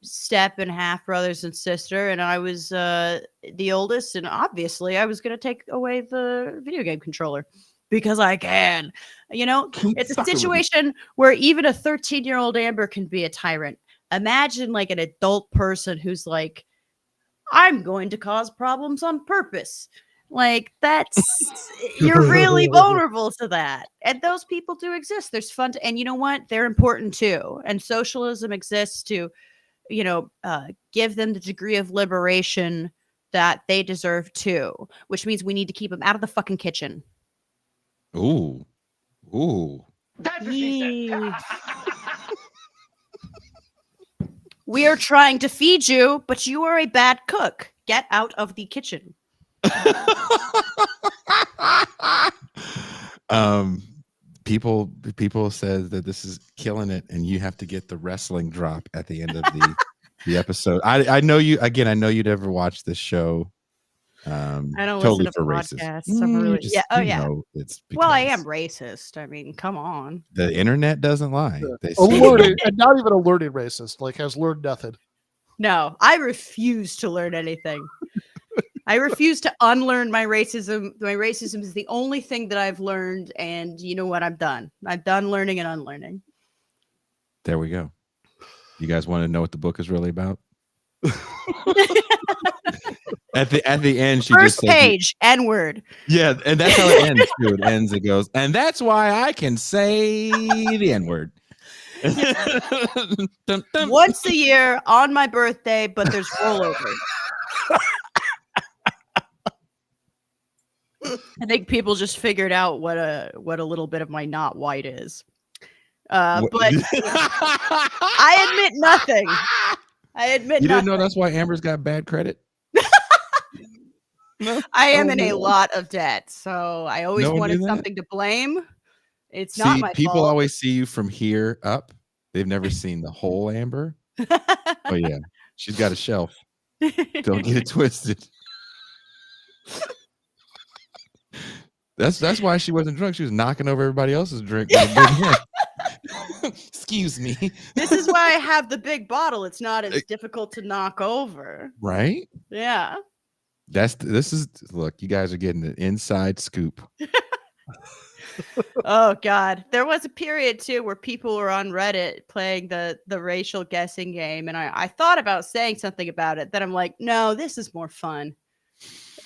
step and half brothers and sister, and I was the oldest, and obviously I was going to take away the video game controller. because I can. You know, it's a Suck a little. situation where even a 13-year-old Amber can be a tyrant. Imagine like an adult person who's like, I'm going to cause problems on purpose. Like you're really vulnerable to that. And those people do exist. There's fun. And you know what? They're important too. And socialism exists to, give them the degree of liberation that they deserve too, which means we need to keep them out of the fucking kitchen. Ooh. That's what she said. We are trying to feed you, but you are a bad cook. Get out of the kitchen. People said that this is killing it, and you have to get the wrestling drop at the end of the episode. I know you again. I know you'd ever watch this show. I don't totally listen to for podcasts. racist. I'm really, Just, yeah. Oh yeah. It's Well, I because am racist. I mean, come on. the internet doesn't lie. They say Alerted, and not even alerted racist. Like has learned nothing. No, I refuse to learn anything. I refuse to unlearn my racism. My racism is the only thing that I've learned, and you know what? I'm done. I'm done learning and unlearning. There we go. You guys want to know what the book is really about? At the end, she First just said, page, N-word. yeah, and that's how it ends too. It ends, it goes, and that's why I can say the N-word. Dun, dun. Once a year on my birthday, but there's rollover. I think people just figured out what a little bit of my not white is. But I admit nothing. You didn't know that's why Amber's got bad credit? No? I am in a lot of debt, so I always No one wanted knew that? something to blame. It's not my people fault. always see you from here up. They've never seen the whole Amber. Oh yeah, she's got a shelf. Don't get it twisted. That's why she wasn't drunk. She was knocking over everybody else's drink. With a big hand. Excuse me. This is why I have the big bottle. It's not as difficult to knock over. Right? Yeah. Look, you guys are getting an inside scoop. Oh God. There was a period too where people were on Reddit playing the racial guessing game, and I thought about saying something about it. Then I'm like, no, this is more fun.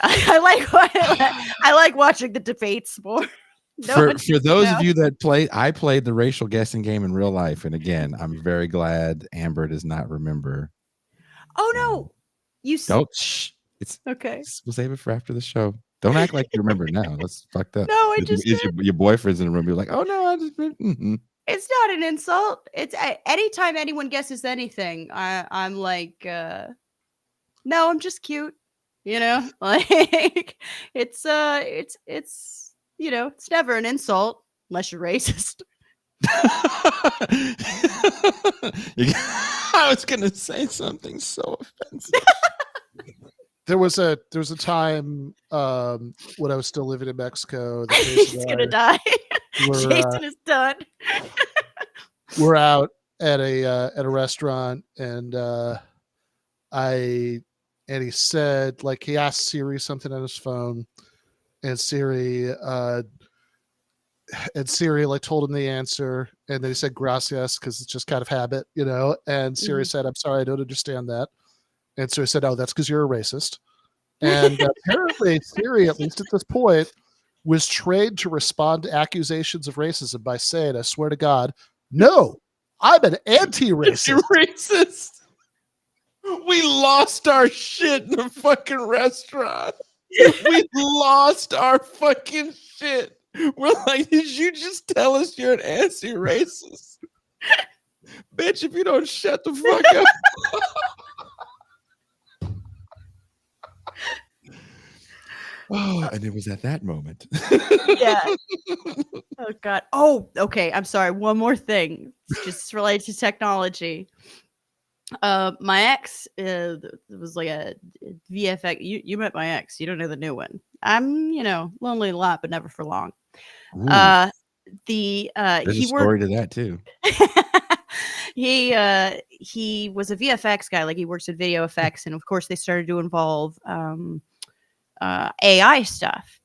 I like watching the debates more. For those of you that play, I played the racial guessing game in real life, and again, I'm very glad Amber does not remember. Oh no, you don't. Shh. It's okay. We'll save it for after the show. Don't act like you remember now. That's fucked up. No, I just your boyfriend's in the room. You're like, oh no, I just. It's not an insult. It's anytime anyone guesses anything, I'm like, no, I'm just cute. You know, like it's it's never an insult unless you're racist. I was gonna say something so offensive. There was a time when I was still living in Mexico. He's gonna die. Jason is done. We're out at a restaurant, and he said, like, he asked Siri something on his phone, and Siri like told him the answer, and then he said gracias because it's just kind of habit, and Siri said, I'm sorry, I don't understand that. And so he said, oh, that's because you're a racist. And apparently Siri, at least at this point, was trained to respond to accusations of racism by saying, I swear to God, no, I'm an anti-racist. Racist. We lost our shit in the fucking restaurant. We lost our fucking shit. We're like, did you just tell us you're an anti-racist? Bitch, if you don't shut the fuck up. Oh, and it was at that moment. Yeah. Oh God. Oh, okay. I'm sorry. One more thing, just related to technology. My ex was like a VFX. You met my ex. You don't know the new one. I'm, lonely a lot, but never for long. There's he a story to that too. He was a VFX guy. Like, he works in video effects, and of course they started to involve AI stuff.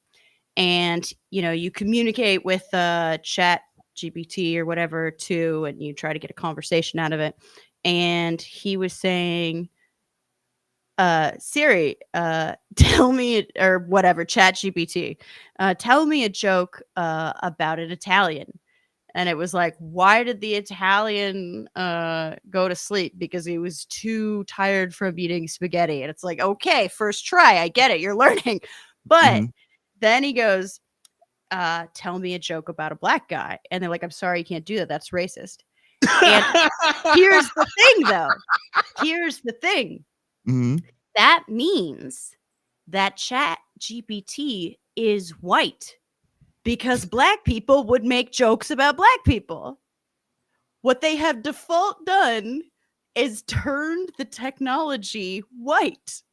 and you communicate with chat GPT or whatever too, and you try to get a conversation out of it. And he was saying, Siri, tell me, or whatever, chat GPT, tell me a joke about an Italian. And it was like, why did the Italian go to sleep? Because he was too tired from eating spaghetti. And it's like, okay, first try. I get it. You're learning. But then he goes, tell me a joke about a black guy. And they're like, I'm sorry, you can't do that. That's racist. And here's the thing, though. Here's the thing. That means that chat GPT is white. Because black people would make jokes about black people. What they have default done is turned the technology white.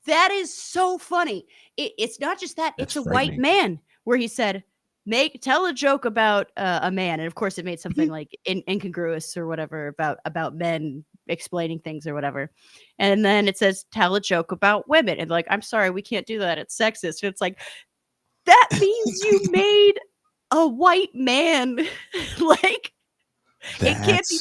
That is so funny. It's not just that. It's a white man where he said, tell a joke about a man. And of course it made something like incongruous or whatever about men explaining things or whatever. And then it says, tell a joke about women. And like, I'm sorry, we can't do that. It's sexist. And it's like, that means you made a white man. Like, it can't be.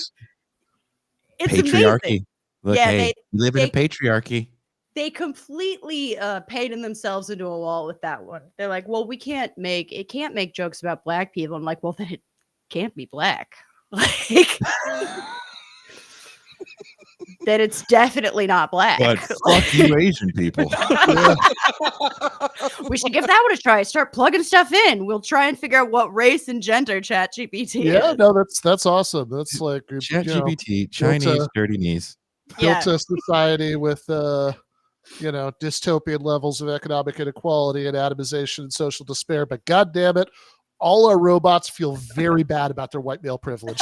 It's patriarchy. Amazing. Look, yeah, hey, we live in a patriarchy. They completely painted themselves into a wall with that one. They're like, well, it can't make jokes about black people. I'm like, well, then it can't be black. Like, then it's definitely not black. But fuck you, Asian people. We should give that one a try. Start plugging stuff in. We'll try and figure out what race and gender chat GPT is. No, that's awesome. That's like chat GPT, Chinese dirty knees. Built a society with dystopian levels of economic inequality and atomization and social despair. But God damn it, all our robots feel very bad about their white male privilege.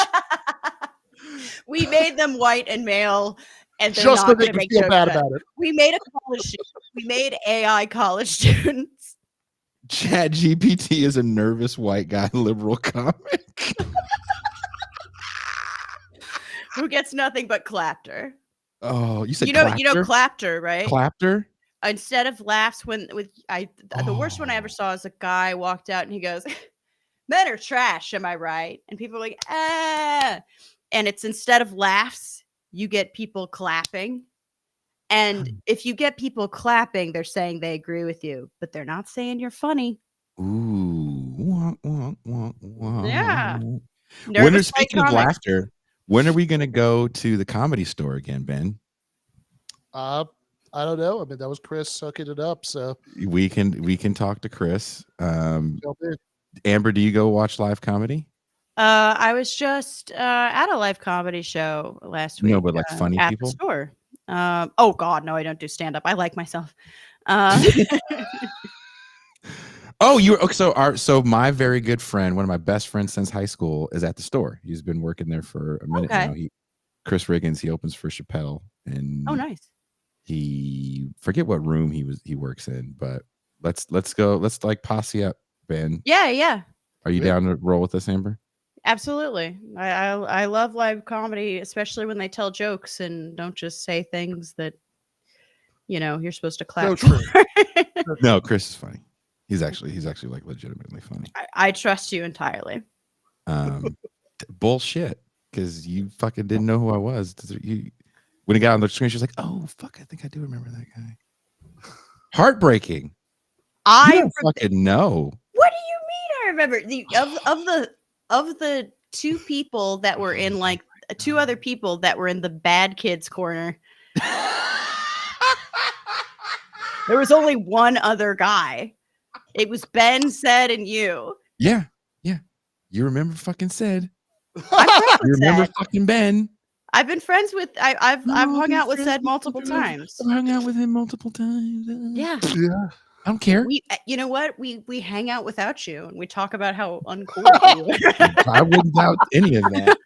We made them white and male, and they're just so not they going to make feel jokes bad about it. We made we made AI college students. Chat GPT is a nervous white guy liberal comic. Who gets nothing but clapter. Oh, you said clapter, right? Clapter? Instead of laughs the worst one I ever saw is a guy walked out and he goes, men are trash, am I right? And people are like, ah. And it's instead of laughs, you get people clapping. And if you get people clapping, they're saying they agree with you, but they're not saying you're funny. Ooh. Wah, wah, wah, wah. Yeah. Speaking of laughter, when are we going to go to the Comedy Store again, Ben? I don't know. I mean, that was Chris hooking it up, so we can talk to Chris. Amber, do you go watch live comedy? I was just at a live comedy show last week. No, but like funny at people. The store. Oh God, no, I don't do stand up. I like myself. So my very good friend, one of my best friends since high school, is at the store. He's been working there for a minute now. Chris Riggins, he opens for Chappelle, and nice. He forget what room he works in, but let's go. Let's like posse up, Ben. Yeah. Are you down to roll with us, Amber? Absolutely. I love live comedy, especially when they tell jokes and don't just say things that you're supposed to clap for. No, Chris is funny. He's actually like legitimately funny. I trust you entirely. Bullshit, because you fucking didn't know who I was. When he got on the screen, she was like, "Oh fuck, I think I do remember that guy." Heartbreaking. You don't fucking know. What do you mean? I remember of the two people that were in like two other people that were in the bad kids corner. There was only one other guy. It was Ben, Ced, and you. Yeah. You remember fucking Ced. You remember fucking Ben. I've been friends with. I've hung out with Ced multiple times. I've hung out with him multiple times. Yeah. I don't care. You know what? We hang out without you, and we talk about how uncool you are. I wouldn't doubt any of that.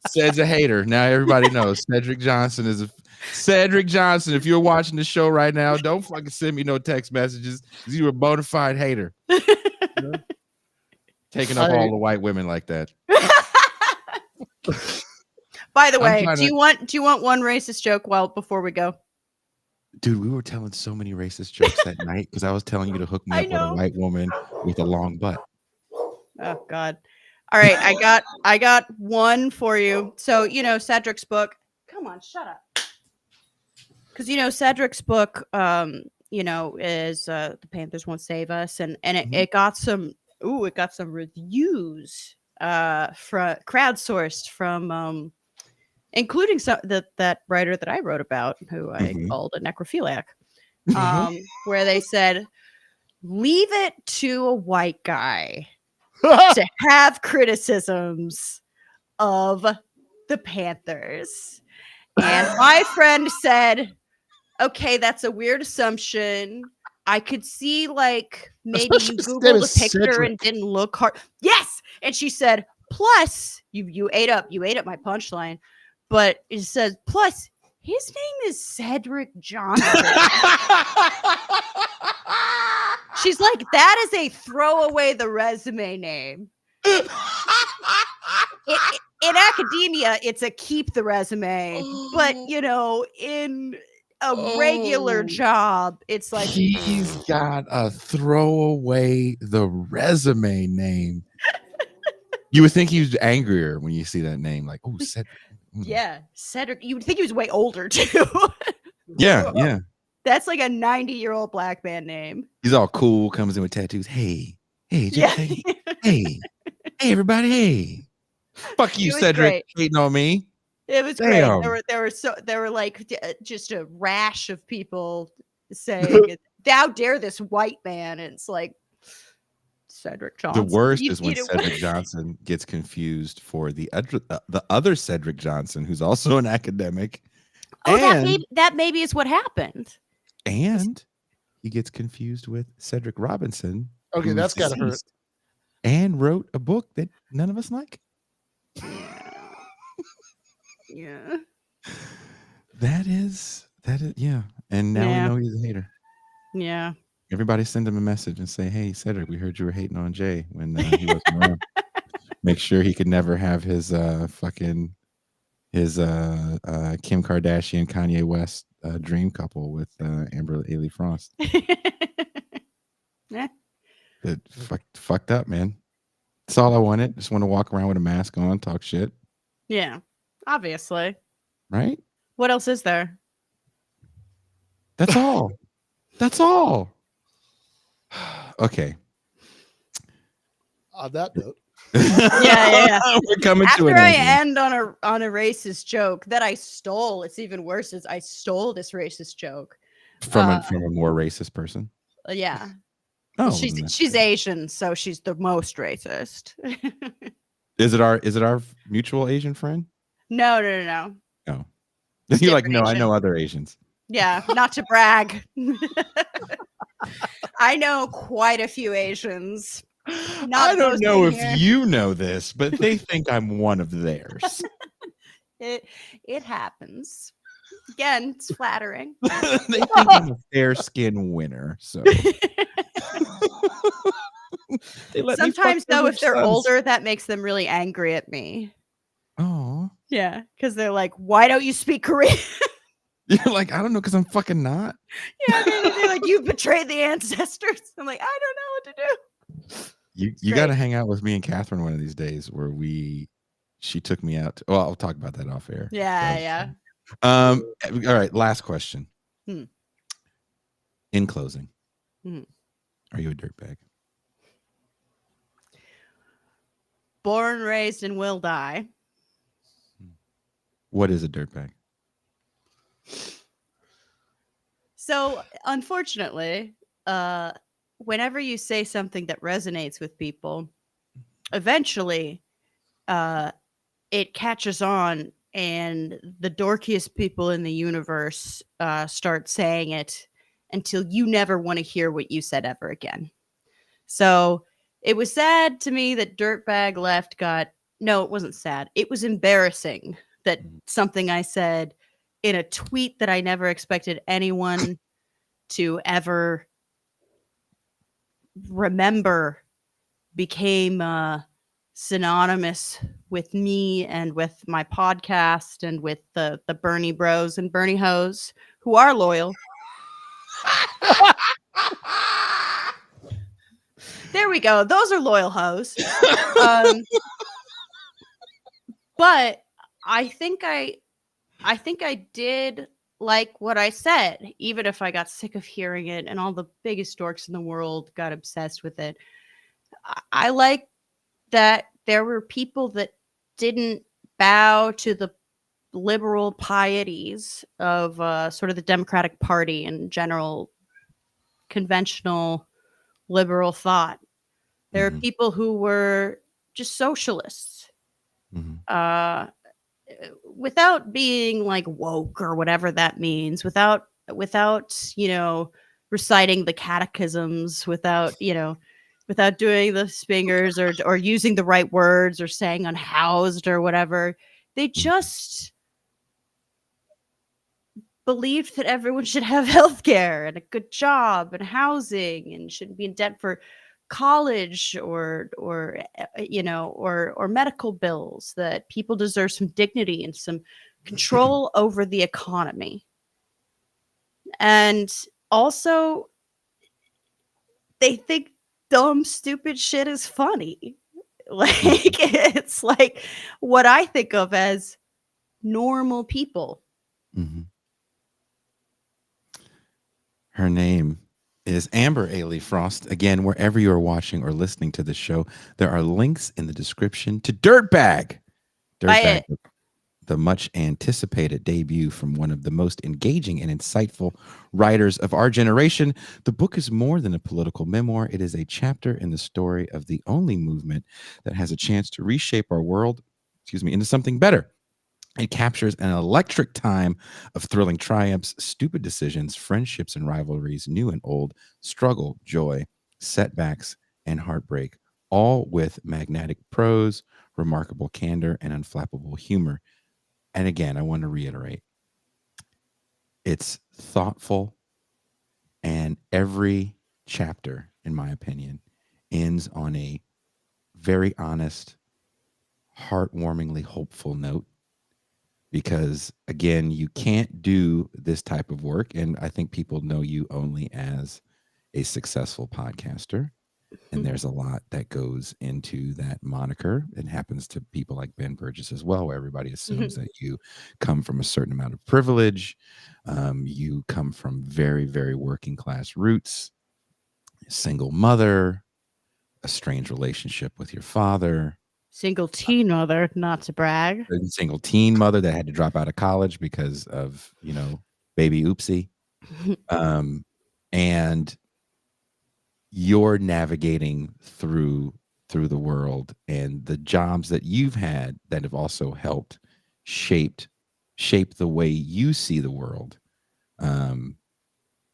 Ced's a hater. Now everybody knows. Cedric Johnson is Cedric Johnson. If you're watching the show right now, don't fucking send me no text messages. You're a bona fide hater. Taking up all the white women like that. By the way, do you want one racist joke before we go? Dude, we were telling so many racist jokes that night because I was telling you to hook me I up with a know. white woman with a long butt. Oh God. All right, I got one for you. So, Cedric's book. Come on, shut up. Because Cedric's book is The Panthers Won't Save Us, and it got some reviews crowdsourced from including that writer that I wrote about, who I called a necrophiliac, where they said, leave it to a white guy to have criticisms of the Panthers. And my friend said, okay, that's a weird assumption. I could see, like, maybe Especially you if his name Googled a is picture Cedric. and didn't look hard. Yes. And she said, plus, you ate up my punchline. But it says, plus, his name is Cedric Johnson. She's like, that is a throw away the resume name. In academia, it's a keep the resume. But, in a regular job, it's like, He's got a throw away the resume name. You would think he was angrier when you see that name, like, oh, Cedric. Yeah, Cedric. You would think he was way older too. Yeah. That's like a 90-year-old black man name. He's all cool, comes in with tattoos. Hey, Yeah. hey, everybody, hey. Fuck you, Cedric, hating on me. It was Damn. great. There were like just a rash of people saying, "Thou dare this white man!" And it's like Cedric Johnson. The worst is when Cedric Johnson gets confused for the other Cedric Johnson, who's also an academic. Oh, that maybe is what happened. And he gets confused with Cedric Robinson. Okay, that's gotta hurt. And wrote a book that none of us like. Yeah. That is, yeah. And now we know he's a hater. Yeah. Everybody send him a message and say, hey, Cedric, we heard you were hating on Jay when he wasn't around. Make sure he could never have his Kim Kardashian, Kanye West dream couple with Amber Ailey Frost. Yeah. It fucked up, man. That's all I wanted. Just want to walk around with a mask on, talk shit. Yeah, obviously. Right? What else is there? That's all. That's all. Okay. On that note. Yeah. We're coming After to an end on a racist joke that I stole. It's even worse is I stole this racist joke from a more racist person. Yeah. Oh, she's Asian, so she's the most racist. Is it our mutual Asian friend? No. No. You're like, no, Asian. I know other Asians. Yeah, not to brag. I know quite a few Asians. I don't know if you know this, but they think I'm one of theirs. It happens. Again, it's flattering. They think I'm a fair skin winner. So sometimes though, if they're older, that makes them really angry at me. Oh. Yeah, because they're like, why don't you speak Korean? You're like, I don't know, because I'm fucking not. Yeah, they're like, you betrayed the ancestors. I'm like, I don't know what to do. You got to hang out with me and Catherine one of these days where she took me out. Well, I'll talk about that off air. Yeah. All right, last question. In closing, are you a dirtbag? Born, raised, and will die. What is a dirtbag? So, unfortunately, whenever you say something that resonates with people, eventually it catches on and the dorkiest people in the universe start saying it until you never want to hear what you said ever again. So it was sad to me that Dirtbag Left no, it wasn't sad. It was embarrassing that something I said in a tweet that I never expected anyone to ever remember became synonymous with me and with my podcast and with the Bernie bros and Bernie hoes who are loyal There we go. Those are loyal hoes. But I think I did like what I said, even if I got sick of hearing it and all the biggest dorks in the world got obsessed with it. I like that there were people that didn't bow to the liberal pieties of sort of the Democratic Party and general conventional liberal thought. There are people who were just socialists. Without being like woke or whatever that means, without reciting the catechisms, without doing the spingers or using the right words or saying unhoused or whatever. They just believed that everyone should have healthcare and a good job and housing and shouldn't be in debt for college or medical bills, that people deserve some dignity and some control over the economy. And also they think dumb, stupid shit is funny. Like it's like what I think of as normal people. Her name is Amber Ailey Frost. Again, wherever you are watching or listening to the show, there are links in the description to Dirtbag. Dirtbag, the much anticipated debut from one of the most engaging and insightful writers of our generation. The book is more than a political memoir. It is a chapter in the story of the only movement that has a chance to reshape our world, into something better. It captures an electric time of thrilling triumphs, stupid decisions, friendships and rivalries, new and old, struggle, joy, setbacks, and heartbreak, all with magnetic prose, remarkable candor, and unflappable humor. And again, I want to reiterate, it's thoughtful, and every chapter, in my opinion, ends on a very honest, heartwarmingly hopeful note. Because again, you can't do this type of work, and I think people know you only as a successful podcaster, and there's a lot that goes into that moniker. It happens to people like Ben Burgess as well, where everybody assumes that you come from a certain amount of privilege, you come from very, very working class roots, single mother, a strange relationship with your father. Single teen mother, not to brag. Single teen mother that had to drop out of college because of, baby oopsie. And you're navigating through the world, and the jobs that you've had that have also helped shape the way you see the world.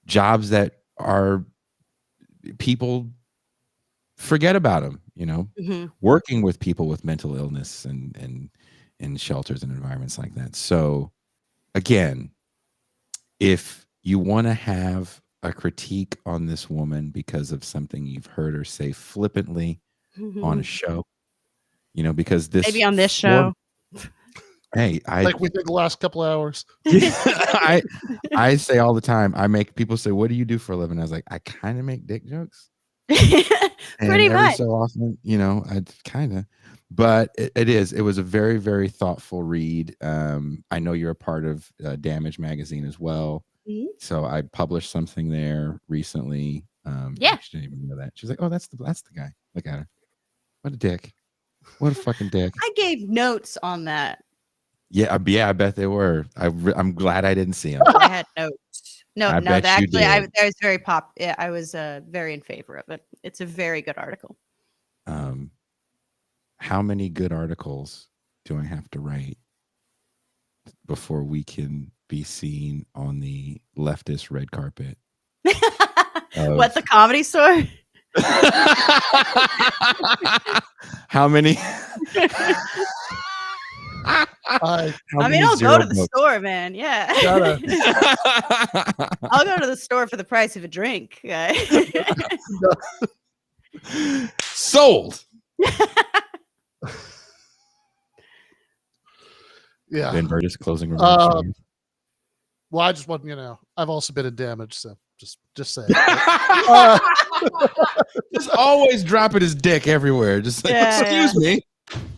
Jobs that are people forget about them, working with people with mental illness and in shelters and environments like that. So again, if you want to have a critique on this woman because of something you've heard her say flippantly on a show, because this maybe on this show, hey, like within the last couple hours. I say all the time, people say, what do you do for a living? I was like, I kind of make dick jokes. Pretty every much. so often, I kind of, but it was a very, very thoughtful read. I know you're a part of Damage magazine as well. So I published something there recently. She didn't even know that. She's like, oh, that's the guy. Look at her. What a dick. What a fucking dick. I gave notes on that. Yeah, I bet they were. I'm glad I didn't see them. I had notes. No, actually, I was very I was very in favor of it. It's a very good article. How many good articles do I have to write before we can be seen on the leftist red carpet? What, the Comedy Store? How many? I'll go to the store, man. Yeah. I'll go to the store for the price of a drink. Sold. Yeah. Ben Burgess, closing remarks. Well, I just want, I've also been in Damage, so Just saying. Just always dropping his dick everywhere. Just like, excuse me.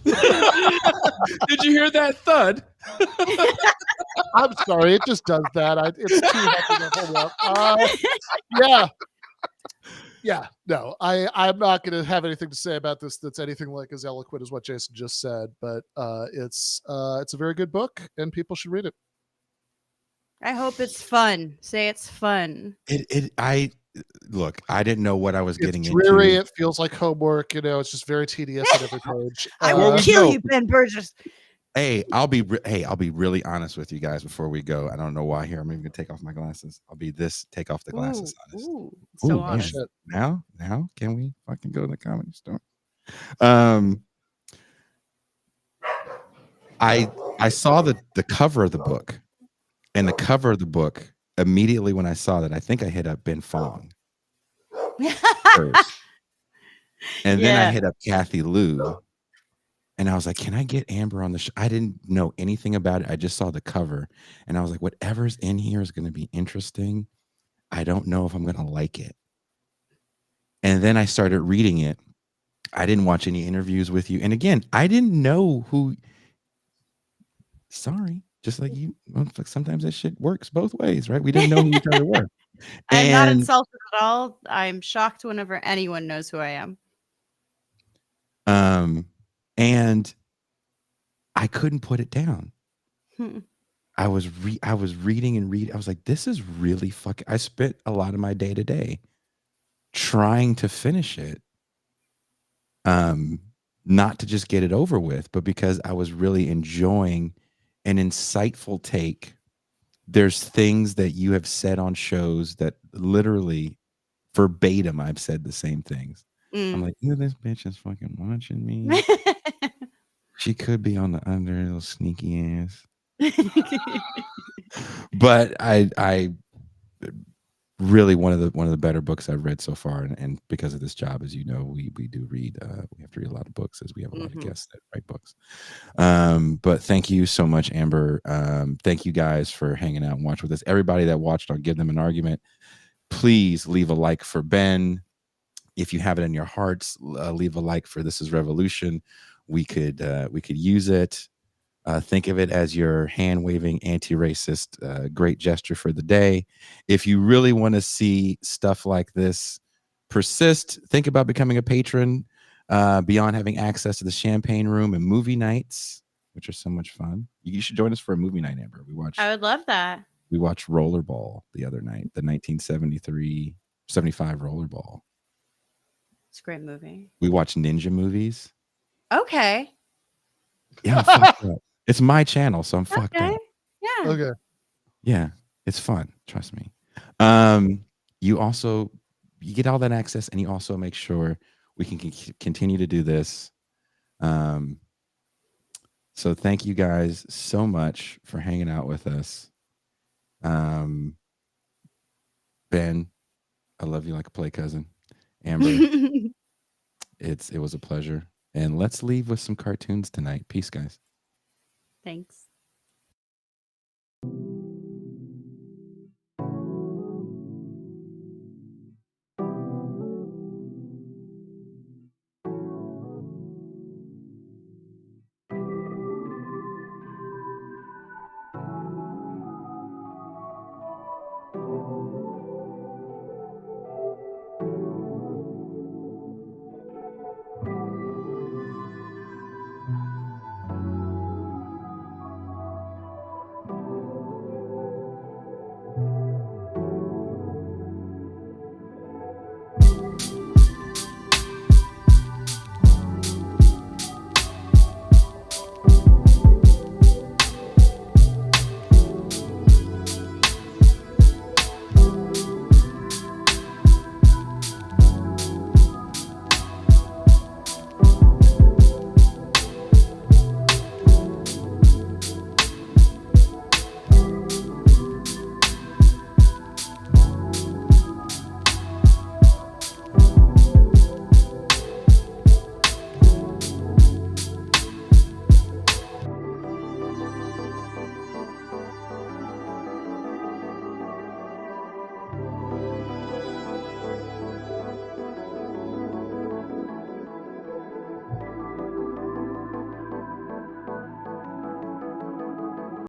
Did you hear that thud? I'm sorry, it just does that. It's too heavy to hold up. Yeah. No, I'm not going to have anything to say about this that's anything like as eloquent as what Jason just said. But it's a very good book, and people should read it. I hope it's fun. Say it's fun. Look, I didn't know what I was getting dreary, into. It feels like homework. It's just very tedious at every page. I will kill you, Ben Burgess. Hey, I'll be really honest with you guys before we go. I don't know why here. I'm even gonna take off my glasses. I'll be take off the glasses honest. So honest. Now, can we fucking go to the comedy store? I saw the cover of the book, and the cover of the book immediately when I saw that, I think I hit up Ben Fong first, and then I hit up Kathy Lou. And I was like, can I get Amber on the show? I didn't know anything about it. I just saw the cover. And I was like, whatever's in here is going to be interesting. I don't know if I'm going to like it. And then I started reading it. I didn't watch any interviews with you. And again, I didn't know who. Sorry. Just like you. Sometimes that shit works both ways, right? We didn't know who each other were. I'm not insulted at all. I'm shocked whenever anyone knows who I am. And I couldn't put it down. I was reading and reading. I was like, this is really fucking. I spent a lot of my day to day trying to finish it. Not to just get it over with, but because I was really enjoying an insightful take. There's things that you have said on shows that literally verbatim I've said the same things. I'm like, this bitch is fucking watching me. She could be on the under, little sneaky ass. But I really one of the better books I've read so far, and because of this job, as you know, we do read. We have to read a lot of books as we have a lot of guests that write books. But thank you so much, Amber. Thank you guys for hanging out and watching with us. Everybody that watched, I'll give them an argument. Please leave a like for Ben. If you have it in your hearts, leave a like for This Is Revolution. We could use it. Think of it as your hand-waving anti-racist great gesture for the day. If you really want to see stuff like this persist, think about becoming a patron. Beyond having access to the champagne room and movie nights, which are so much fun. You should join us for a movie night, Amber. I would love that. We watched Rollerball the other night, the 1973-75 Rollerball. It's a great movie. We watched ninja movies. Okay. Yeah, I'm fucked up. It's my channel, so I'm fucked up. Yeah. Okay. Yeah, it's fun. Trust me. You get all that access, and you also make sure we can continue to do this. So thank you guys so much for hanging out with us. Ben, I love you like a play cousin. Amber, it was a pleasure. And let's leave with some cartoons tonight. Peace, guys. Thanks.